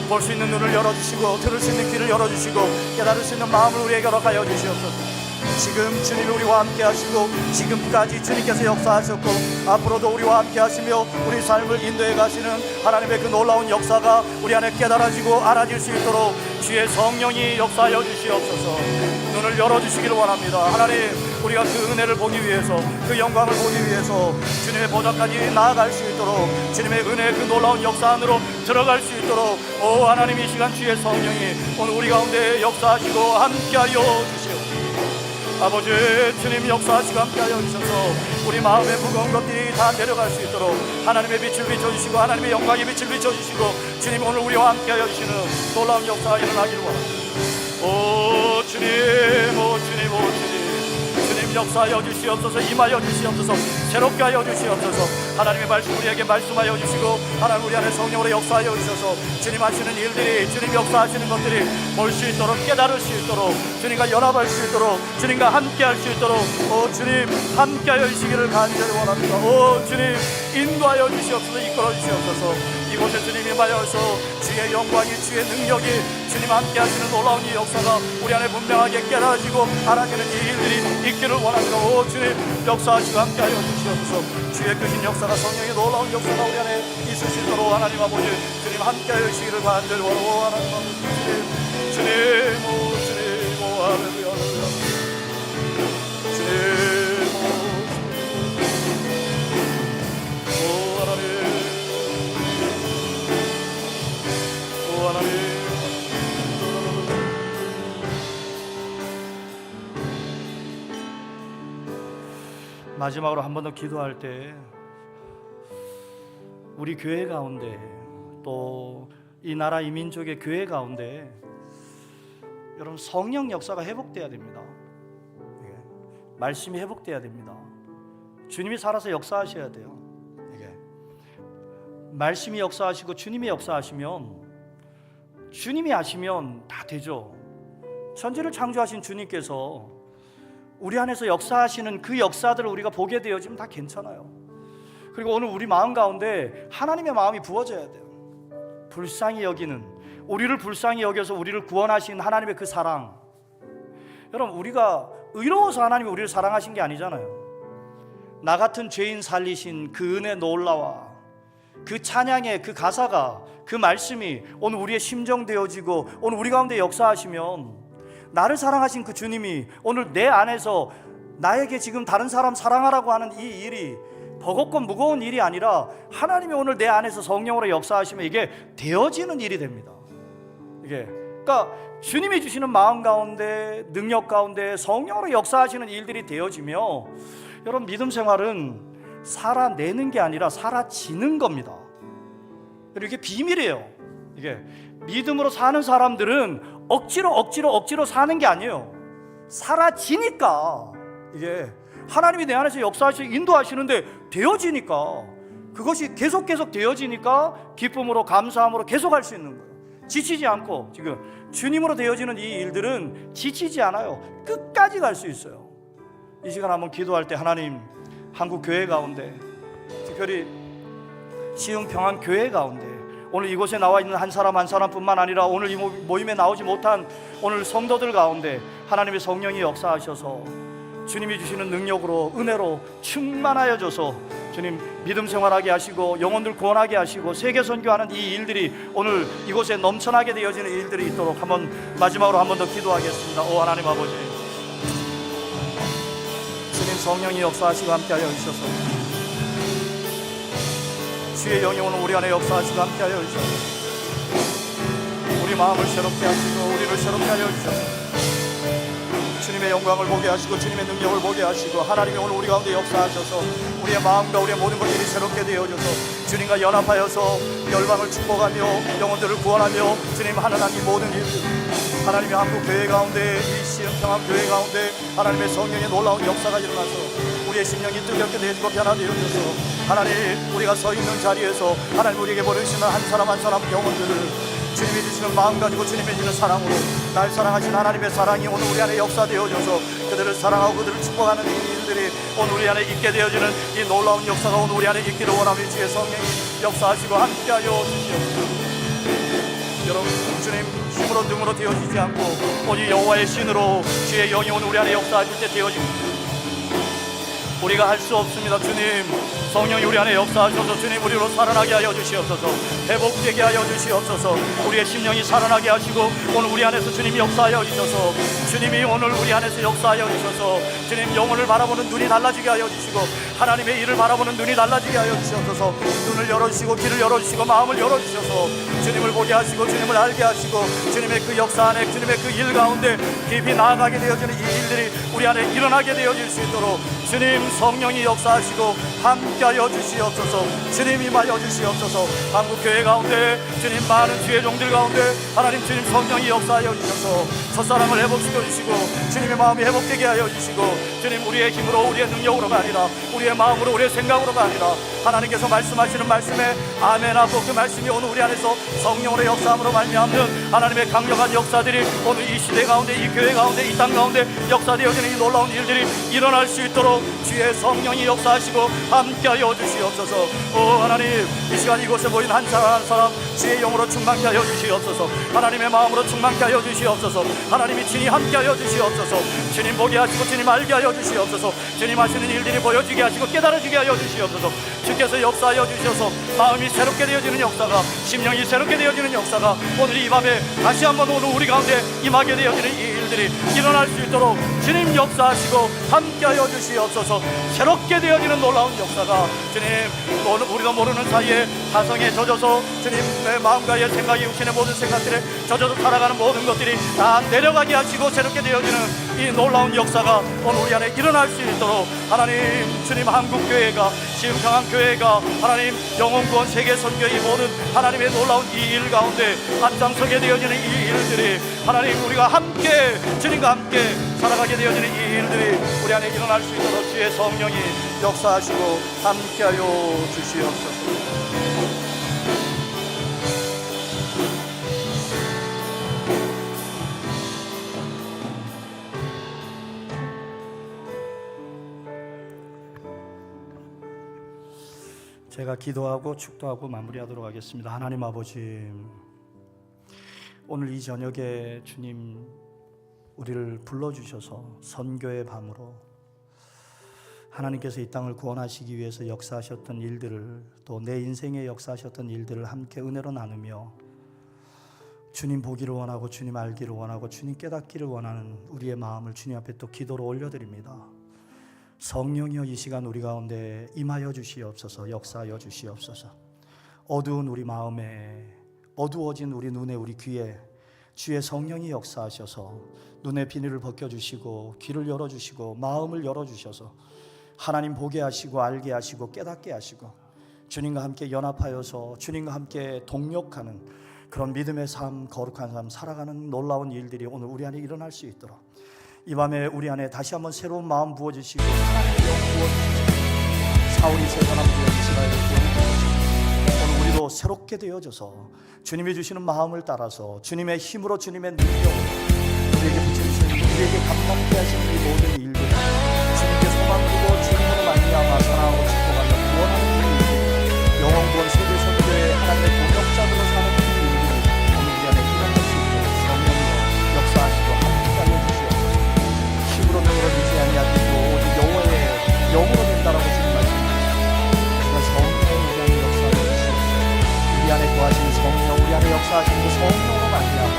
볼 수 있는 눈을 열어주시고 들을 수 있는 귀를 열어주시고 깨달을 수 있는 마음을 우리에게 허락하여 주시옵소서. 지금 주님이 우리와 함께 하시고 지금까지 주님께서 역사하셨고 앞으로도 우리와 함께 하시며 우리 삶을 인도해 가시는 하나님의 그 놀라운 역사가 우리 안에 깨달아지고 알아질 수 있도록 주의 성령이 역사하여 주시옵소서. 눈을 열어주시기를 원합니다. 하나님, 우리가 그 은혜를 보기 위해서, 그 영광을 보기 위해서 주님의 보좌까지 나아갈 수 있도록, 주님의 은혜의 그 놀라운 역사 안으로 들어갈 수 있도록 오 하나님, 이 시간 주의 성령이 오늘 우리 가운데 역사하시고 함께하여 주시옵소서. 아버지, 주님 역사하시고 함께하여 주셔서 우리 마음의 무거운 것들이 다 내려갈 수 있도록 하나님의 빛을 비춰주시고 하나님의 영광의 빛을 비춰주시고 주님 오늘 우리와 함께하여 주시는 놀라운 역사가 일어나기를 원합니다. 오 주님, 오 주님, 오 주님, 주님 역사하여 주시옵소서. 임하여 주시옵소서. 새롭게 하여 주시옵소서. 하나님의 말씀 우리에게 말씀하여 주시고 하나님 우리 안에 성령으로 역사하여 주셔서 주님 하시는 일들이, 주님 역사하시는 것들이 볼 수 있도록, 깨달을 수 있도록, 주님과 연합할 수 있도록, 주님과 함께할 수 있도록 오 주님 함께하여 주시기를 간절히 원합니다. 오 주님 인도하여 주시옵소서. 이끌어 주시옵소서. 이곳에 주님 임하여서 주의 영광이, 주의 능력이, 주님 함께하시는 놀라운 이 역사가 우리 안에 분명하게 깨달아지고 알아지는 이 일들이 있기를 원합니다. 오 주님 역사하시고 함께하여 주시옵소서. 주의 크신 역사가, 성령의 놀라운 역사가 우리 안에 있을 수 있도록 하나님 아버지 주님 함께하여 주시기를 간절히 원하고 하나님 아버지 주님, 오 주님, 오 할렐루야, 주님, 오 하나님, 오 하나님. 마지막으로 한 번 더 기도할 때 우리 교회 가운데 또 이 나라 이 민족의 교회 가운데 여러분 성령 역사가 회복돼야 됩니다. 예. 말씀이 회복돼야 됩니다. 주님이 살아서 역사하셔야 돼요. 예. 말씀이 역사하시고 주님이 역사하시면, 주님이 하시면 다 되죠. 천지를 창조하신 주님께서 우리 안에서 역사하시는 그 역사들을 우리가 보게 되어지면 다 괜찮아요. 그리고 오늘 우리 마음 가운데 하나님의 마음이 부어져야 돼요. 불쌍히 여기는, 우리를 불쌍히 여겨서 우리를 구원하신 하나님의 그 사랑. 여러분, 우리가 의로워서 하나님이 우리를 사랑하신 게 아니잖아요. 나 같은 죄인 살리신 그 은혜 놀라와 그 찬양의 그 가사가, 그 말씀이 오늘 우리의 심정 되어지고 오늘 우리 가운데 역사하시면, 나를 사랑하신 그 주님이 오늘 내 안에서 나에게 지금 다른 사람 사랑하라고 하는 이 일이 버겁고 무거운 일이 아니라 하나님이 오늘 내 안에서 성령으로 역사하시면 이게 되어지는 일이 됩니다. 이게 그러니까 주님이 주시는 마음 가운데, 능력 가운데 성령으로 역사하시는 일들이 되어지며, 여러분 믿음 생활은 살아내는 게 아니라 살아지는 겁니다. 그리고 이게 비밀이에요. 이게 믿음으로 사는 사람들은 억지로 사는 게 아니에요. 사라지니까, 이게 하나님이 내 안에서 역사하시고 인도하시는데 되어지니까, 그것이 계속 되어지니까 기쁨으로 감사함으로 계속 할 수 있는 거예요. 지치지 않고, 지금 주님으로 되어지는 이 일들은 지치지 않아요. 끝까지 갈 수 있어요. 이 시간 한번 기도할 때 하나님, 한국 교회 가운데, 특별히 시흥평안교회 가운데 오늘 이곳에 나와 있는 한 사람 한 사람뿐만 아니라 오늘 이 모임에 나오지 못한 오늘 성도들 가운데 하나님의 성령이 역사하셔서 주님이 주시는 능력으로, 은혜로 충만하여 줘서 주님 믿음 생활하게 하시고 영혼들 구원하게 하시고 세계 선교하는 이 일들이 오늘 이곳에 넘쳐나게 되어지는 일들이 있도록 한번 마지막으로 한 번 더 기도하겠습니다. 오 하나님 아버지, 주님 성령이 역사하시고 함께하여 주셔서 주의 영이 오늘 우리 안에 역사하시고 함께하여 주셔서 우리 마음을 새롭게 하시고 우리를 새롭게 하여 주셔서 주님의 영광을 보게 하시고 주님의 능력을 보게 하시고 하나님이 오늘 우리 가운데 역사하셔서 우리의 마음과 우리의 모든 것들이 새롭게 되어져서 주님과 연합하여서 열방을 축복하며 영혼들을 구원하며 주님 하나님 이 모든 일들 하나님의 한국 교회 가운데, 이 시흥평안 교회 가운데 하나님의 성령의 놀라운 역사가 일어나서 우리의 심령이 뜨겁게 되어지고 변화되어져서 하나님 우리가 서 있는 자리에서 하나님 우리에게 보내주시는 한 사람 한 사람 영혼들을 주님이 주시는 마음 가지고 주님이 주는 사랑으로 날 사랑하신 하나님의 사랑이 오늘 우리 안에 역사되어져서 그들을 사랑하고 그들을 축복하는 이 일들이 오늘 우리 안에 있게 되어지는 이 놀라운 역사가 오늘 우리 안에 있기를 원하며 주의 성령이 역사하시고 함께하여 주시옵소서. 여러분 주님 힘으로 능으로 되어지지 않고 오직 여호와의 신으로 주의 영이 오늘 우리 안에 역사하실 때 되어집니다. 우리가 할 수 없습니다. 주님 성령이 우리 안에 역사하셔서 주님 우리로 살아나게 하여 주시옵소서. 회복되게 하여 주시옵소서. 우리의 심령이 살아나게 하시고 오늘 우리 안에서 주님이 역사하여 주셔서 주님이 오늘 우리 안에서 역사하여 주셔서 주님 영혼을 바라보는 눈이 달라지게 하여 주시고 하나님의 일을 바라보는 눈이 달라지게 하여 주셔서 눈을 열어주시고 귀를 열어주시고 마음을 열어주셔서 주님을 보게 하시고 주님을 알게 하시고 주님의 그 역사 안에 주님의 그 일 가운데 깊이 나아가게 되어지는 이 일들이 우리 안에 일어나게 되어질 수 있도록 주님 성령이 역사하시고 함께하여 주시옵소서. 주님 임하여 주시옵소서. 한국교회 가운데 주님 많은 주의 종들 가운데 하나님 주님 성령이 역사하여 주셔서 첫사랑을 회복시켜 주시고 주님의 마음이 회복되게 하여 주시고 주님 우리의 힘으로 우리의 능력으로가 아니라 우리의 마음으로 우리의 생각으로가 아니라 하나님께서 말씀하시는 말씀에 아멘하고 그 말씀이 오늘 우리 안에서 성령으로 역사함으로 말미암는 하나님의 강력한 역사들이 오늘 이 시대 가운데 이 교회 가운데 이 땅 가운데 역사되어지는 이 놀라운 일들이 일어날 수 있도록 주의 성령이 역사하시고 함께하여 주시옵소서. 오 하나님 이 시간 이곳에 모인 한 사람 한 사람 주의 영으로 충만케 하여 주시옵소서. 하나님의 마음으로 충만케 하여 주시옵소서. 하나님이 친히 함께하여 주시옵소서. 주님 보게 하시고 주님 알게 하여 주시옵소서. 주님 하시는 일들이 보여지게 하시고 깨달아지게 하여 주시옵소서. 주께서 역사하여 주셔서 마음이 새롭게 되어지는 역사가 심령이 새롭게 되어지는 역사가 오늘 이 밤에 다시 한번 오늘 우리 가운데 임하게 되어지는 이 일들이 일어날 수 있도록 주님 역사하시고 함께하여 주시옵소서. 새롭게 되어지는 놀라운 역사가 주님, 우리도 모르는 사이에 가성에 젖어서 주님, 내 마음과 옛 생각이 육신의 모든 생각들에 젖어서 살아가는 모든 것들이 다 내려가게 하시고 새롭게 되어지는 이 놀라운 역사가 오늘 우리 안에 일어날 수 있도록 하나님, 주님, 한국교회가, 시흥평안교회가 하나님 영혼구원 세계선교의 모든 하나님의 놀라운 이 일 가운데 앞장서게 되어지는 이 일들이 하나님, 우리가 함께 주님과 함께 살아가게 되어지는 이 일들이 우리 안에 일어날 수 있도록 주의 성령이 역사하시고 함께하여 주시옵소서. 제가 기도하고 축도하고 마무리하도록 하겠습니다. 하나님 아버지, 오늘 이 저녁에 주님 우리를 불러주셔서 선교의 밤으로 하나님께서 이 땅을 구원하시기 위해서 역사하셨던 일들을, 또 내 인생에 역사하셨던 일들을 함께 은혜로 나누며 주님 보기를 원하고 주님 알기를 원하고 주님 깨닫기를 원하는 우리의 마음을 주님 앞에 또 기도로 올려드립니다. 성령이여, 이 시간 우리 가운데 임하여 주시옵소서. 역사하여 주시옵소서. 어두운 우리 마음에, 어두워진 우리 눈에, 우리 귀에 주의 성령이 역사하셔서 눈의 비늘을 벗겨주시고 귀를 열어주시고 마음을 열어주셔서 하나님 보게 하시고 알게 하시고 깨닫게 하시고 주님과 함께 연합하여서 주님과 함께 동역하는 그런 믿음의 삶, 거룩한 삶 살아가는 놀라운 일들이 오늘 우리 안에 일어날 수 있도록 이 밤에 우리 안에 다시 한번 새로운 마음 부어주시고 하나님의 영 부어주시고 사울이 세 사람 중에 이스라엘을 구원해주시고 오늘 우리도 새롭게 되어져서 주님이 주시는 마음을 따라서 주님의 힘으로, 주님의 능력으로 우리에게 붙여주시는, 우리에게 감당케 하시는 이 모든 일들, 주님께 소망 두고 주님으로 말미암아 살아가고 축복하며 구원하는 이 일들, 영혼 구원 세계 선교의 하나님의 동역자들로 사는 이 일들이 오늘 우리 안에 일어날 수 있도록 성령으로 역사하시고 함께하여 주시옵소서. 힘으로 능으로 되지 아니하고 오직 여호와의 영으로 된다라고 주님 말씀하셨습니다. 성령의 우리 안에 역사하여 주시옵소서. 우리 안에 거하시는 성령, 우리 안에 역사하시는 그 성령으로 말미암아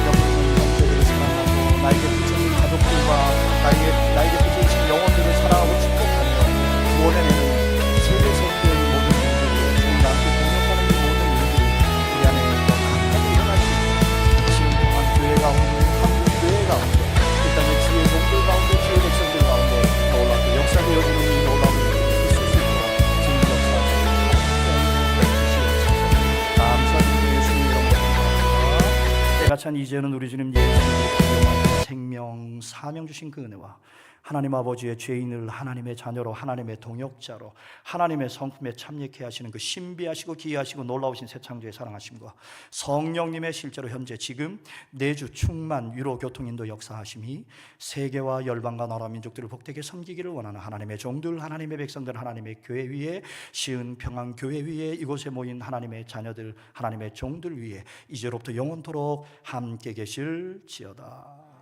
영혼을 영들을 사랑하고 나에게 붙여진 가족들과 나에게 붙여진 영혼들을 사랑하고 축복하며 구원해내는 세계 선교의 모든 일들이 주님과 함께 동역하는 이 모든 일들이 우리 안에 더 강하게 일어날 수 있도록 시흥평안 교회 가운데, 한국 교회 가운데, 이 땅의 주의 종들 가운데, 주의 백성들 가운데 놀랍게 역사되어지는 이 놀라운 일들이 있을 수 있도록 주님 역사하시고 감사드리고 예수님 이름으로 기도합니다. 때가 찬 이제는 우리 주님 예수님의 생명, 사명 주신 그 은혜와 하나님 아버지의 죄인을 하나님의 자녀로, 하나님의 동역자로, 하나님의 성품에 참여케 하시는 그 신비하시고 기이하시고 놀라우신 새 창조의 사랑하심과 성령님의 실제로 현재 지금 내주 충만 위로 교통인도 역사하심이 세계와 열방과 나라 민족들을 복되게 섬기기를 원하는 하나님의 종들, 하나님의 백성들, 하나님의 교회 위에, 시은 평안 교회 위에, 이곳에 모인 하나님의 자녀들, 하나님의 종들 위에 이제로부터 영원토록 함께 계실지어다.